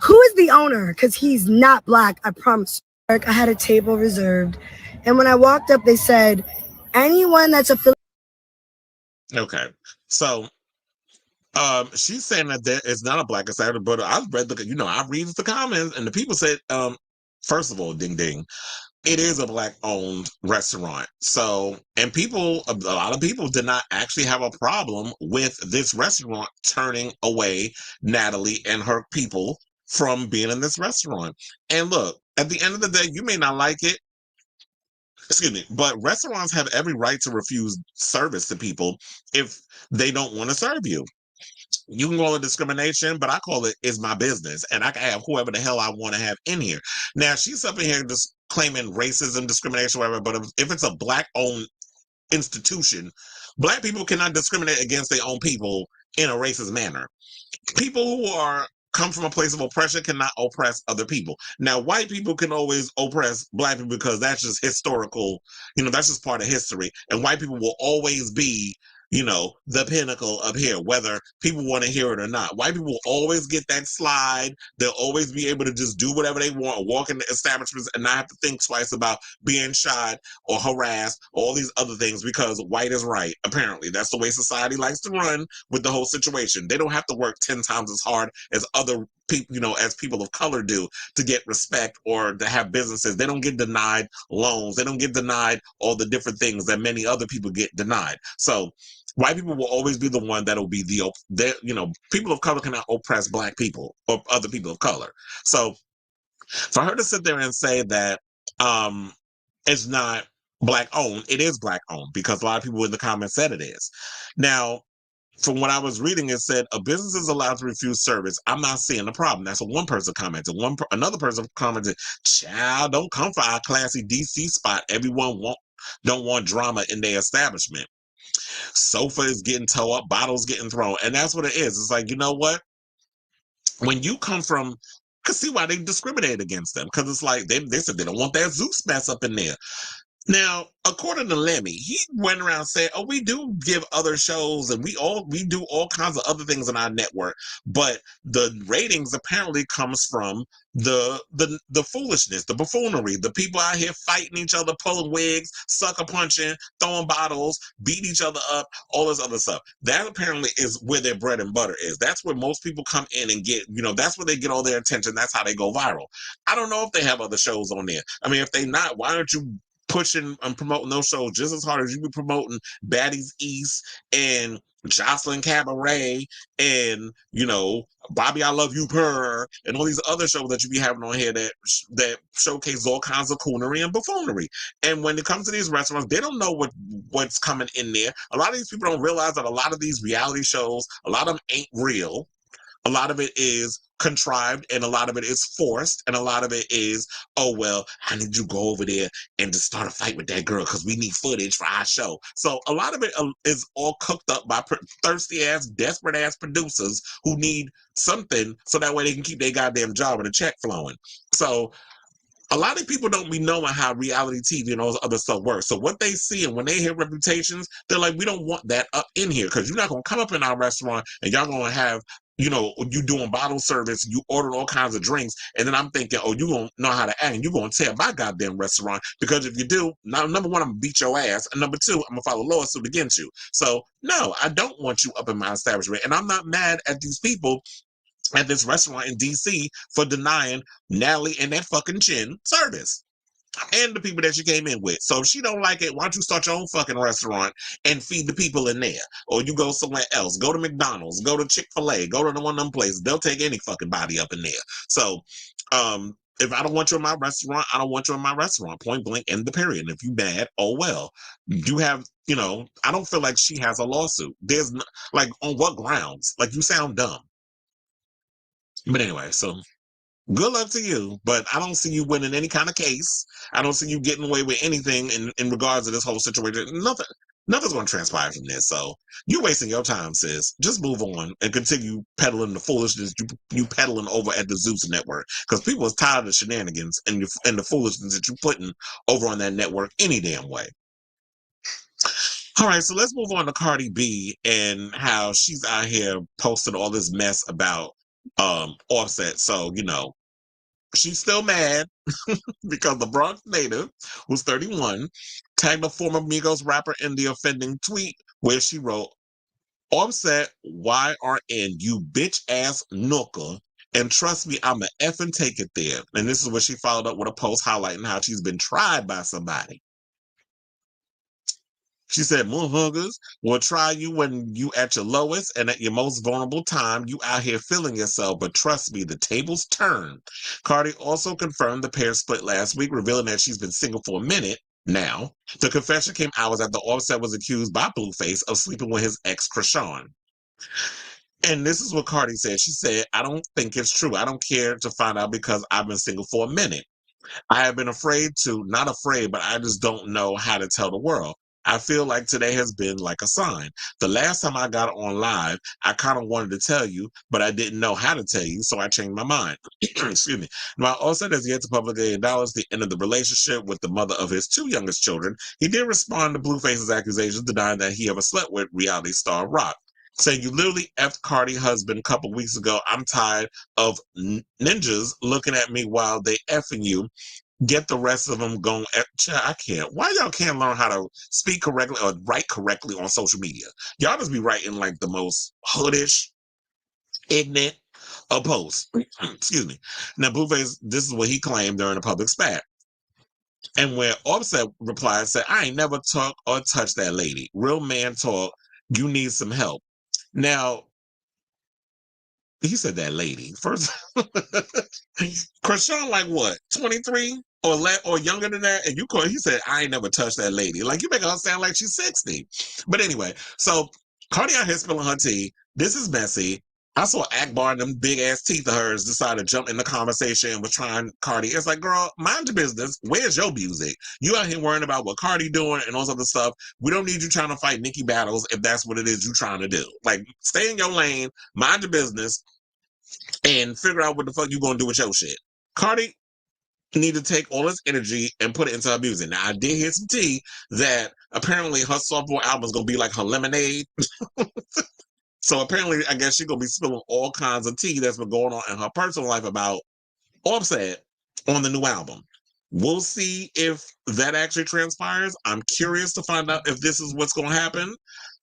Who is the owner? Because he's not Black, I promise. I had a table reserved. And when I walked up, they said, anyone that's affiliated. Okay. So she's saying that there is not a Black insider, but I read I read the comments and the people said, first of all, ding ding, it is a Black-owned restaurant. So, and a lot of people did not actually have a problem with this restaurant turning away Natalie and her people from being in this restaurant. And look, at the end of the day, you may not like it, but restaurants have every right to refuse service to people if they don't want to serve you. You can call it discrimination, but I call it is my business, and I can have whoever the hell I want to have in here. Now, she's up in here just claiming racism, discrimination, whatever, but if it's a Black-owned institution, Black people cannot discriminate against their own people in a racist manner. People who are come from a place of oppression cannot oppress other people. Now, white people can always oppress black people because that's just historical, that's just part of history. And white people will always be, the pinnacle of here, whether people want to hear it or not. White people will always get that slide. They'll always be able to just do whatever they want, walk into establishments and not have to think twice about being shot or harassed, all these other things, because white is right. Apparently, that's the way society likes to run with the whole situation. They don't have to work 10 times as hard as other people, as people of color do to get respect or to have businesses. They don't get denied loans. They don't get denied all the different things that many other people get denied. So white people will always be the one that'll be people of color cannot oppress black people or other people of color. So for her to sit there and say that it's not black owned, it is black owned, because a lot of people in the comments said it is. Now, from what I was reading, it said a business is allowed to refuse service. I'm not seeing the problem. That's what one person commented. Another person commented, "Child, don't come for our classy DC spot. Everyone don't want drama in their establishment. Sofa is getting towed up, bottles getting thrown," and that's what it is. It's like, you know what? When you come from, I can see why they discriminate against them, because it's like they said they don't want that Zeus mess up in there. Now, according to Lemmy, he went around saying, "Oh, we do give other shows and we do all kinds of other things on our network, but the ratings apparently comes from the foolishness, the buffoonery, the people out here fighting each other, pulling wigs, sucker punching, throwing bottles, beating each other up, all this other stuff. That apparently is where their bread and butter is. That's where most people come in and get, that's where they get all their attention. That's how they go viral. I don't know if they have other shows on there. I mean, if they not, why aren't you pushing and promoting those shows just as hard as you be promoting Baddies East and Jocelyn Cabaret and Bobby I Love You Purr and all these other shows that you be having on here that showcase all kinds of coonery and buffoonery. And when it comes to these restaurants, they don't know what's coming in there. A lot of these people don't realize that a lot of these reality shows, a lot of them ain't real. A lot of it is contrived and a lot of it is forced and a lot of it is, "Oh, well, I need you to go over there and just start a fight with that girl because we need footage for our show." So a lot of it is all cooked up by thirsty-ass, desperate-ass producers who need something so that way they can keep their goddamn job and a check flowing. So a lot of people don't be knowing how reality TV and all this other stuff works. So what they see and when they hear reputations, they're like, "We don't want that up in here because you're not going to come up in our restaurant and y'all going to have you doing bottle service, you ordering all kinds of drinks, and then I'm thinking, oh, you gonna know how to act, and you gonna tear my goddamn restaurant, because if you do, now, number one, I'm gonna beat your ass, and number two, I'm gonna file a lawsuit against you." So, no, I don't want you up in my establishment, and I'm not mad at these people at this restaurant in DC for denying Natalie and that fucking chin service. And the people that you came in with. So if she don't like it, why don't you start your own fucking restaurant and feed the people in there? Or you go somewhere else. Go to McDonald's. Go to Chick-fil-A. Go to one of them places. They'll take any fucking body up in there. So if I don't want you in my restaurant, I don't want you in my restaurant. Point blank, end the period. And if you bad, oh well. You have, I don't feel like she has a lawsuit. There's like, on what grounds? Like, you sound dumb. But anyway, so good luck to you, but I don't see you winning any kind of case. I don't see you getting away with anything in regards to this whole situation. Nothing's going to transpire from this. So you're wasting your time, sis. Just move on and continue peddling the foolishness you peddling over at the Zeus network, because people is tired of the shenanigans and the foolishness that you're putting over on that network any damn way. All right, so let's move on to Cardi B and how she's out here posting all this mess about Offset. So, she's still mad because the Bronx native, who's 31, tagged a former Migos rapper in the offending tweet where she wrote, "Offset, YRN, you bitch ass nooker. And trust me, I'ma effing take it there." And this is where she followed up with a post highlighting how she's been tried by somebody. She said, "Motherfuckers will try you when you at your lowest and at your most vulnerable time. You out here feeling yourself, but trust me, the tables turn." Cardi also confirmed the pair split last week, revealing that she's been single for a minute now. The confession came hours after Offset was accused by Blueface of sleeping with his ex, Krishan. And this is what Cardi said. She said, "I don't think it's true. I don't care to find out because I've been single for a minute. I have been not afraid, but I just don't know how to tell the world. I feel like today has been like a sign. The last time I got on live, I kind of wanted to tell you, but I didn't know how to tell you, so I changed my mind. Excuse me. While Offset has yet to publicly acknowledge the end of the relationship with the mother of his 2 youngest children, he did respond to Blueface's accusations, denying that he ever slept with reality star Rock. Saying, you literally effed Cardi husband a couple weeks ago. I'm tired of ninjas looking at me while they effing you. Get the rest of them going. I can't. Why y'all can't learn how to speak correctly or write correctly on social media? Y'all just be writing like the most hoodish, ignorant posts. Excuse me. Now, Blueface, this is what he claimed during a public spat. And where Offset replied, said, I ain't never talk or touch that lady. Real man talk. You need some help. Now, he said that lady. First, Krishan, like what, 23 or younger than that? And you call, he said, I ain't never touched that lady. Like, you make her sound like she's 60. But anyway, so Cardi out here spilling her tea. This is messy. I saw Akbar and them big ass teeth of hers decide to jump in the conversation and was trying Cardi. It's like, girl, mind your business. Where's your music? You out here worrying about what Cardi doing and all this other stuff. We don't need you trying to fight Nicki battles if that's what it is you're trying to do. Like, stay in your lane, mind your business, and figure out what the fuck you gonna do with your shit. Cardi need to take all his energy and put it into her music. Now, I did hear some tea that apparently her sophomore album is gonna be like her lemonade. So apparently, I guess she's gonna be spilling all kinds of tea that's been going on in her personal life about Offset on the new album. We'll see if that actually transpires. I'm curious to find out if this is what's gonna happen.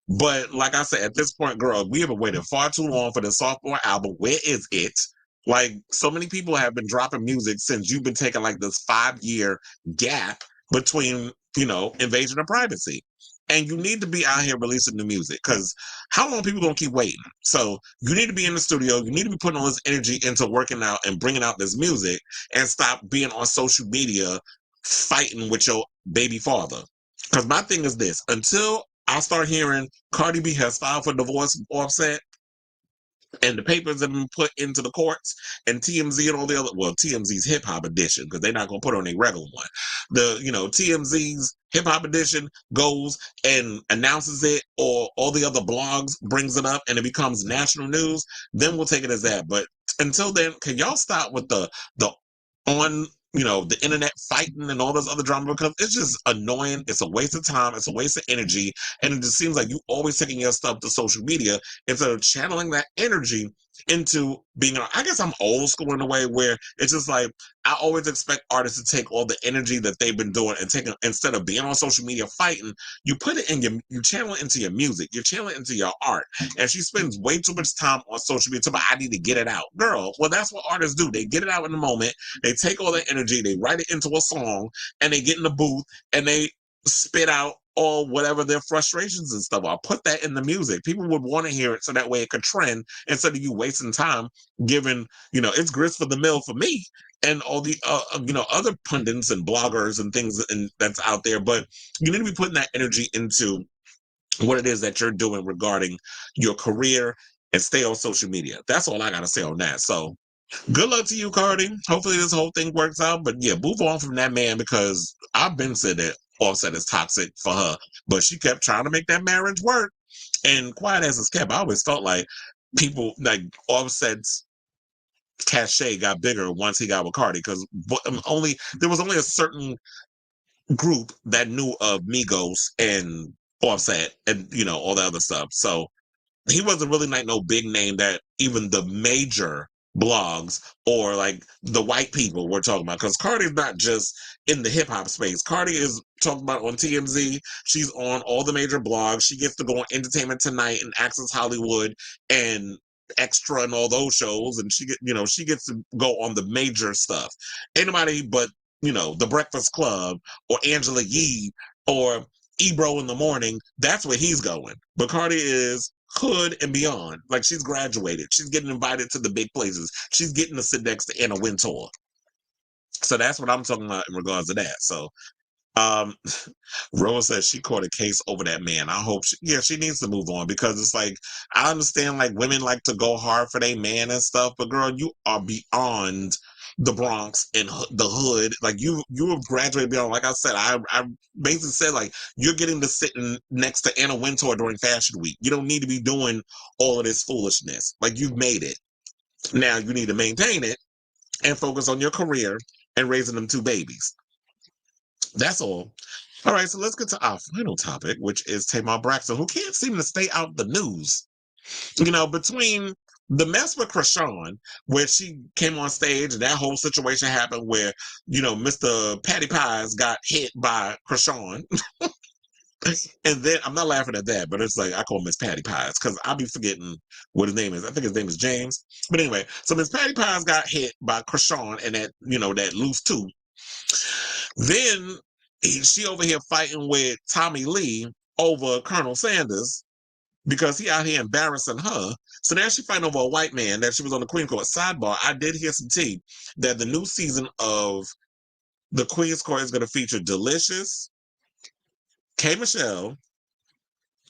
But like I said, at this point, girl, we have waited far too long for the sophomore album. Where is it? Like, so many people have been dropping music since you've been taking like this 5-year gap between, invasion of privacy. And you need to be out here releasing new music, because how long people gonna keep waiting? So you need to be in the studio. You need to be putting all this energy into working out and bringing out this music, and stop being on social media fighting with your baby father. Because my thing is this: until I start hearing Cardi B has filed for divorce with Offset, and the papers have been put into the courts, and TMZ and all the other, well, TMZ's hip hop edition, because they're not gonna put on a regular one. TMZ's hip hop edition goes and announces it, or all the other blogs brings it up, and it becomes national news. Then we'll take it as that. But until then, can y'all stop with the on the internet fighting and all this other drama, because it's just annoying. It's a waste of time. It's a waste of energy. And it just seems like you always taking your stuff to social media instead of channeling that energy into being, I guess I'm old school in a way where it's just like, I always expect artists to take all the energy that they've been doing and take it, instead of being on social media fighting, you put it in you channel it into your music, you channel it into your art. And she spends way too much time on social media talking about, I need to get it out. Girl, well, that's what artists do. They get it out in the moment. They take all that energy, they write it into a song, and they get in the booth and they spit out all whatever their frustrations and stuff are. Put that in the music. People would want to hear it, so that way it could trend, instead of you wasting time giving, it's grist for the mill for me and all the other pundits and bloggers and things that's out there. But you need to be putting that energy into what it is that you're doing regarding your career, and stay on social media. That's all I gotta say on that. So good luck to you, Cardi. Hopefully this whole thing works out. But yeah, move on from that man, because I've been said that Offset is toxic for her, but she kept trying to make that marriage work. And quiet as it's kept, I always felt like people like Offset's cachet got bigger once he got with Cardi, because there was only a certain group that knew of Migos and Offset and all the other stuff. So he wasn't really like no big name that even the major blogs or like the white people were talking about, because Cardi's not just in the hip-hop space. Cardi is talked about on TMZ. She's on all the major blogs. She gets to go on Entertainment Tonight and Access Hollywood and Extra and all those shows, and she gets to go on the major stuff. Anybody but the Breakfast Club or Angela Yee or Ebro in the Morning, that's where he's going. But Cardi is hood and beyond. Like, she's graduated. She's getting invited to the big places. She's getting to sit next to Anna Wintour. So that's what I'm talking about in regards to that. So Rose says she caught a case over that man. I hope she needs to move on, because it's like, I understand like women like to go hard for their man and stuff, but girl, you are beyond the Bronx and the hood. Like you have graduated beyond. Like I said, I basically said like you're getting to sit next to Anna Wintour during Fashion Week. You don't need to be doing all of this foolishness. Like you've made it. Now you need to maintain it and focus on your career and raising them 2 babies. That's all. All right, so let's get to our final topic, which is Tamar Braxton, who can't seem to stay out the news. You know, between the mess with Krishan, where she came on stage and that whole situation happened where, you know, Mr. Patty Pies got hit by Krishan. And then, I'm not laughing at that, but it's like, I call Miss Patty Pies because I'll be forgetting what his name is. I think his name is James. But anyway, so Miss Patty Pies got hit by Krishan and that, you know, that loose tooth. Then she over here fighting with Tommy Lee over Colonel Sanders because he out here embarrassing her. So now she fighting over a white man that she was on the Queen's Court. Sidebar, I did hear some tea that the new season of the Queen's Court is going to feature Delicious, K. Michelle,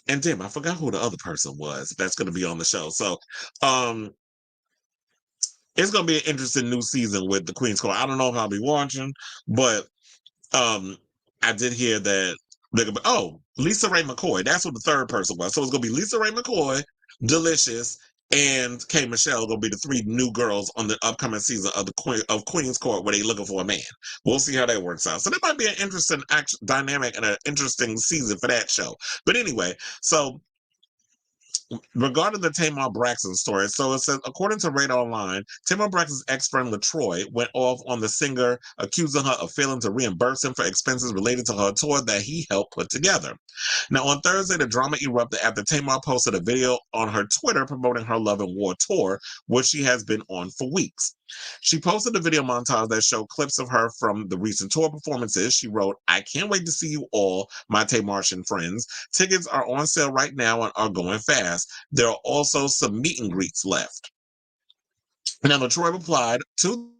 and damn, I forgot who the other person was that's going to be on the show. So it's going to be an interesting new season with the Queen's Court. I don't know if I'll be watching, but I did hear that they're gonna be, Lisa Ray McCoy. That's what the third person was. So it's gonna be Lisa Ray McCoy, Delicious, and K. Michelle gonna be the 3 new girls on the upcoming season of the Queen's Court where they looking for a man. We'll see how that works out. So that might be an interesting dynamic and an interesting season for that show. But anyway, so regarding the Tamar Braxton story, so it says, according to Radar Online, Tamar Braxton's ex-friend LaTroy went off on the singer, accusing her of failing to reimburse him for expenses related to her tour that he helped put together. Now, on Thursday, the drama erupted after Tamar posted a video on her Twitter promoting her Love and War tour, which she has been on for weeks. She posted a video montage that showed clips of her from the recent tour performances. She wrote, "I can't wait to see you all, my Tamartian friends. Tickets are on sale right now and are going fast. There are also some meet and greets left." Now, LaTroy replied to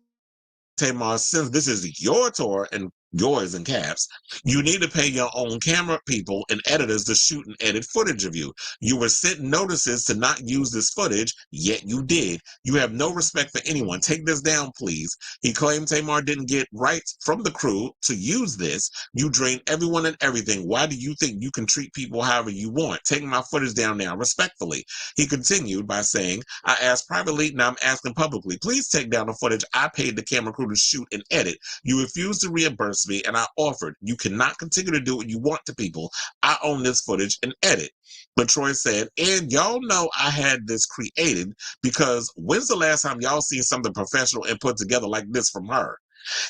Tamar, "Since this is your tour," and yours in caps, "you need to pay your own camera people and editors to shoot and edit footage of you. You were sent notices to not use this footage, yet you did. You have no respect for anyone. Take this down, please." He claimed Tamar didn't get rights from the crew to use this. "You drain everyone and everything. Why do you think you can treat people however you want? Take my footage down now, respectfully." He continued by saying, "I asked privately, now I'm asking publicly. Please take down the footage I paid the camera crew to shoot and edit. You refused to reimburse me, and I offered. You cannot continue to do what you want to people. I own this footage and edit." LaTroy said, "And y'all know I had this created because when's the last time y'all seen something professional and put together like this from her?"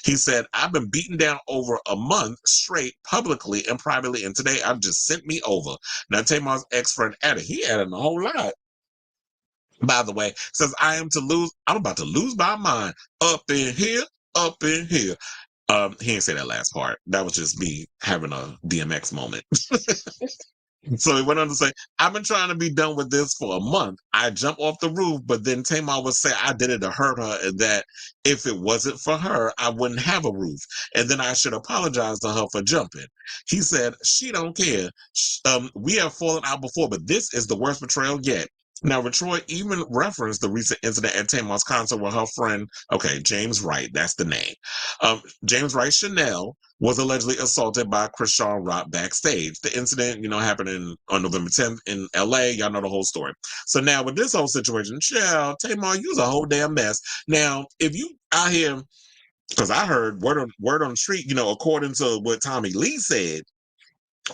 He said, "I've been beaten down over a month straight, publicly and privately, and today I've just sent me over." Now, Tamar's ex-friend added, he added a whole lot. By the way, says, I'm about to lose my mind up in here, up in here. He didn't say that last part. That was just me having a DMX moment. So he went on to say, "I've been trying to be done with this for a month. I jumped off the roof, but then Tamar would say I did it to hurt her and that if it wasn't for her, I wouldn't have a roof. And then I should apologize to her for jumping." He said, "She don't care. We have fallen out before, but this is the worst betrayal yet." Now, LaTroy even referenced the recent incident at Tamar's concert with her friend, James Wright, that's the name. James Wright Chanel was allegedly assaulted by Krishan Rock backstage. The incident, happened on November 10th in LA. Y'all know the whole story. So now with this whole situation, Tamar, you's a whole damn mess. Now, if you out here, because I heard word on the street, according to what Tommy Lee said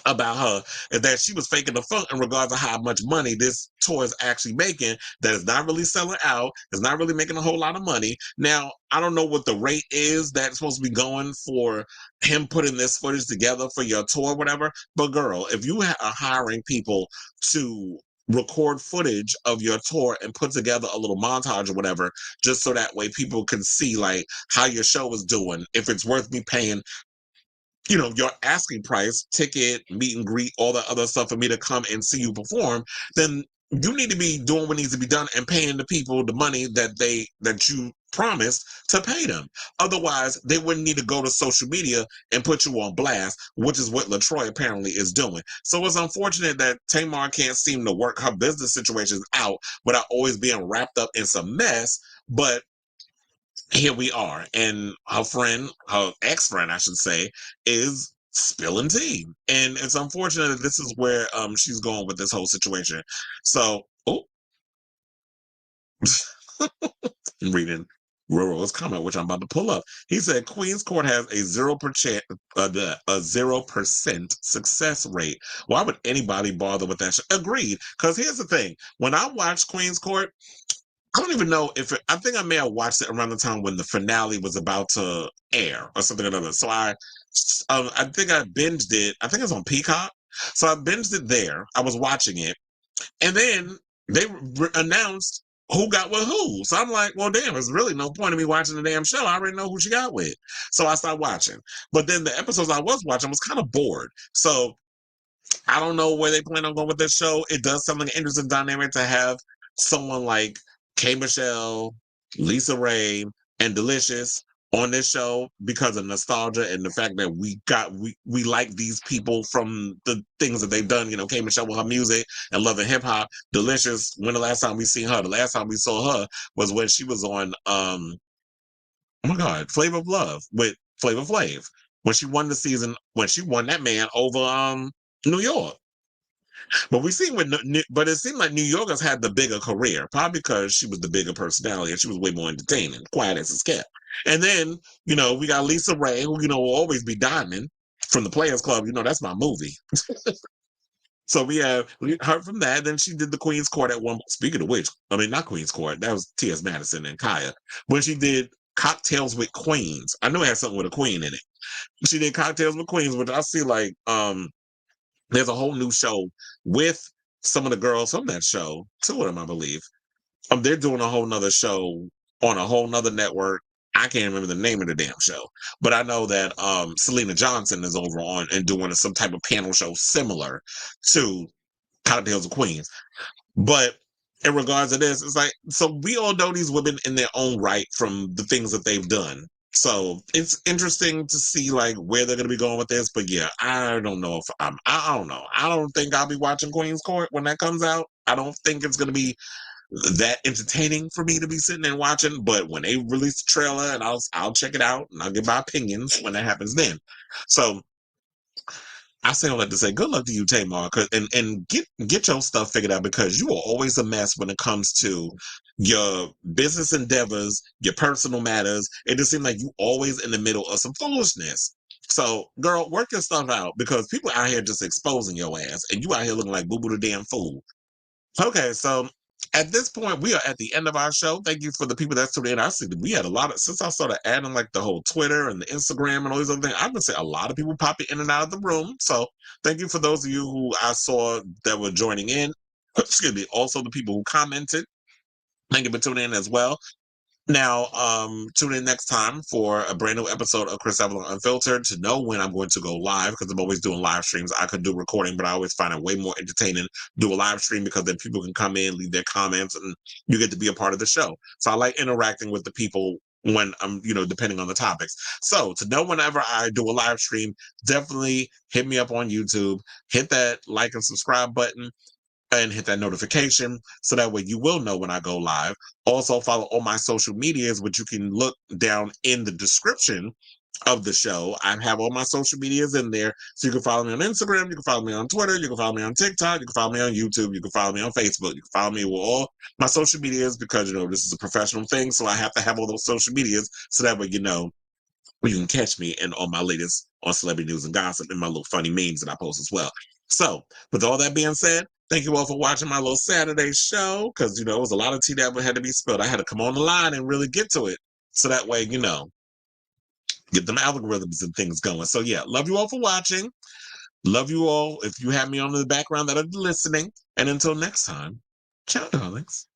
about her, is that she was faking the funk in regards to how much money this tour is actually making, that is not really selling out, is not really making a whole lot of money. Now, I don't know what the rate is that's supposed to be going for him putting this footage together for your tour, whatever, but girl, if you are hiring people to record footage of your tour and put together a little montage or whatever, just so that way people can see like how your show is doing, if it's worth me paying your asking price, ticket, meet and greet, all that other stuff for me to come and see you perform, then you need to be doing what needs to be done and paying the people the money that you promised to pay them. Otherwise, they wouldn't need to go to social media and put you on blast, which is what LaTroy apparently is doing. So it's unfortunate that Tamar can't seem to work her business situations out without always being wrapped up in some mess, but here we are. And her friend, her ex-friend, I should say, is spilling tea. And it's unfortunate that this is where she's going with this whole situation. So, oh, I'm reading Roro's comment, which I'm about to pull up. He said Queen's Court has a 0%, a 0% success rate. Why would anybody bother with that? Agreed. Because here's the thing: when I watch Queen's Court, I don't even know if I think I may have watched it around the time when the finale was about to air or something or another. So I think I binged it. I think it was on Peacock. So I binged it there. I was watching it, and then they announced who got with who. So I'm like, well, damn, there's really no point in me watching the damn show. I already know who she got with. So I stopped watching. But then the episodes I was watching, I was kind of bored. So I don't know where they plan on going with this show. It does sound like an interesting dynamic to have someone like K. Michelle, Lisa Ray, and Delicious on this show because of nostalgia and the fact that we like these people from the things that they've done. You know, K. Michelle with her music and Love and Hip Hop. Delicious, when the last time we seen her? The last time we saw her was when she was on oh my God, Flavor of Love with Flavor Flav. When she won the season, when she won that man over New York. But we seen but it seemed like New Yorkers had the bigger career, probably because she was the bigger personality and she was way more entertaining, quiet as it's kept. And then, you know, we got Lisa Ray, who, you know, will always be diamond from the Players Club. You know, that's my movie. So we heard from that. Then she did the Queen's Court at one. Speaking of which, I mean, not Queen's Court. That was T.S. Madison and Kaya. When she did Cocktails with Queens, I knew it had something with a queen in it. She did Cocktails with Queens, which I see like there's a whole new show with some of the girls from that show, two of them, I believe. They're doing a whole nother show on a whole nother network. I can't remember the name of the damn show, but I know that Selena Johnson is over on and doing some type of panel show similar to Cocktails of Queens. But in regards to this, it's like, so we all know these women in their own right from the things that they've done. So it's interesting to see like where they're going to be going with this. But yeah, I don't know if I don't know. I don't think I'll be watching Queen's Court when that comes out. I don't think it's going to be that entertaining for me to be sitting and watching. But when they release the trailer, and I'll check it out and I'll give my opinions when that happens then. So I say all that to say good luck to you, Tamar, and get your stuff figured out, because you are always a mess when it comes to your business endeavors, your personal matters. It just seems like you always in the middle of some foolishness. So, girl, work your stuff out, because people out here just exposing your ass, and you out here looking like boo-boo the damn fool. Okay, so at this point, we are at the end of our show. Thank you for the people that tuned in. I see that we had a lot of, since I started adding like the whole Twitter and the Instagram and all these other things, I would say a lot of people popping in and out of the room. So thank you for those of you who I saw that were joining in. Excuse me. Also the people who commented. Thank you for tuning in as well. Now, tune in next time for a brand new episode of Kris Avalon Unfiltered to know when I'm going to go live, because I'm always doing live streams. I could do recording, but I always find it way more entertaining to do a live stream, because then people can come in, leave their comments, and you get to be a part of the show. So I like interacting with the people when I'm, you know, depending on the topics. So to know whenever I do a live stream, definitely hit me up on YouTube, hit that like and subscribe button, and hit that notification so that way you will know when I go live. Also follow all my social medias, which you can look down in the description of the show. I have all my social medias in there. So you can follow me on Instagram, you can follow me on Twitter, you can follow me on TikTok, you can follow me on YouTube, you can follow me on Facebook, you can follow me with all my social medias, because, you know, this is a professional thing. So I have to have all those social medias so that way, you know, you can catch me in all my latest on celebrity news and gossip and my little funny memes that I post as well. So with all that being said, thank you all for watching my little Saturday show, because, you know, it was a lot of tea that had to be spilled. I had to come on the line and really get to it. So that way, you know, get them algorithms and things going. So yeah, love you all for watching. Love you all if you have me on in the background that are listening. And until next time, ciao, darlings.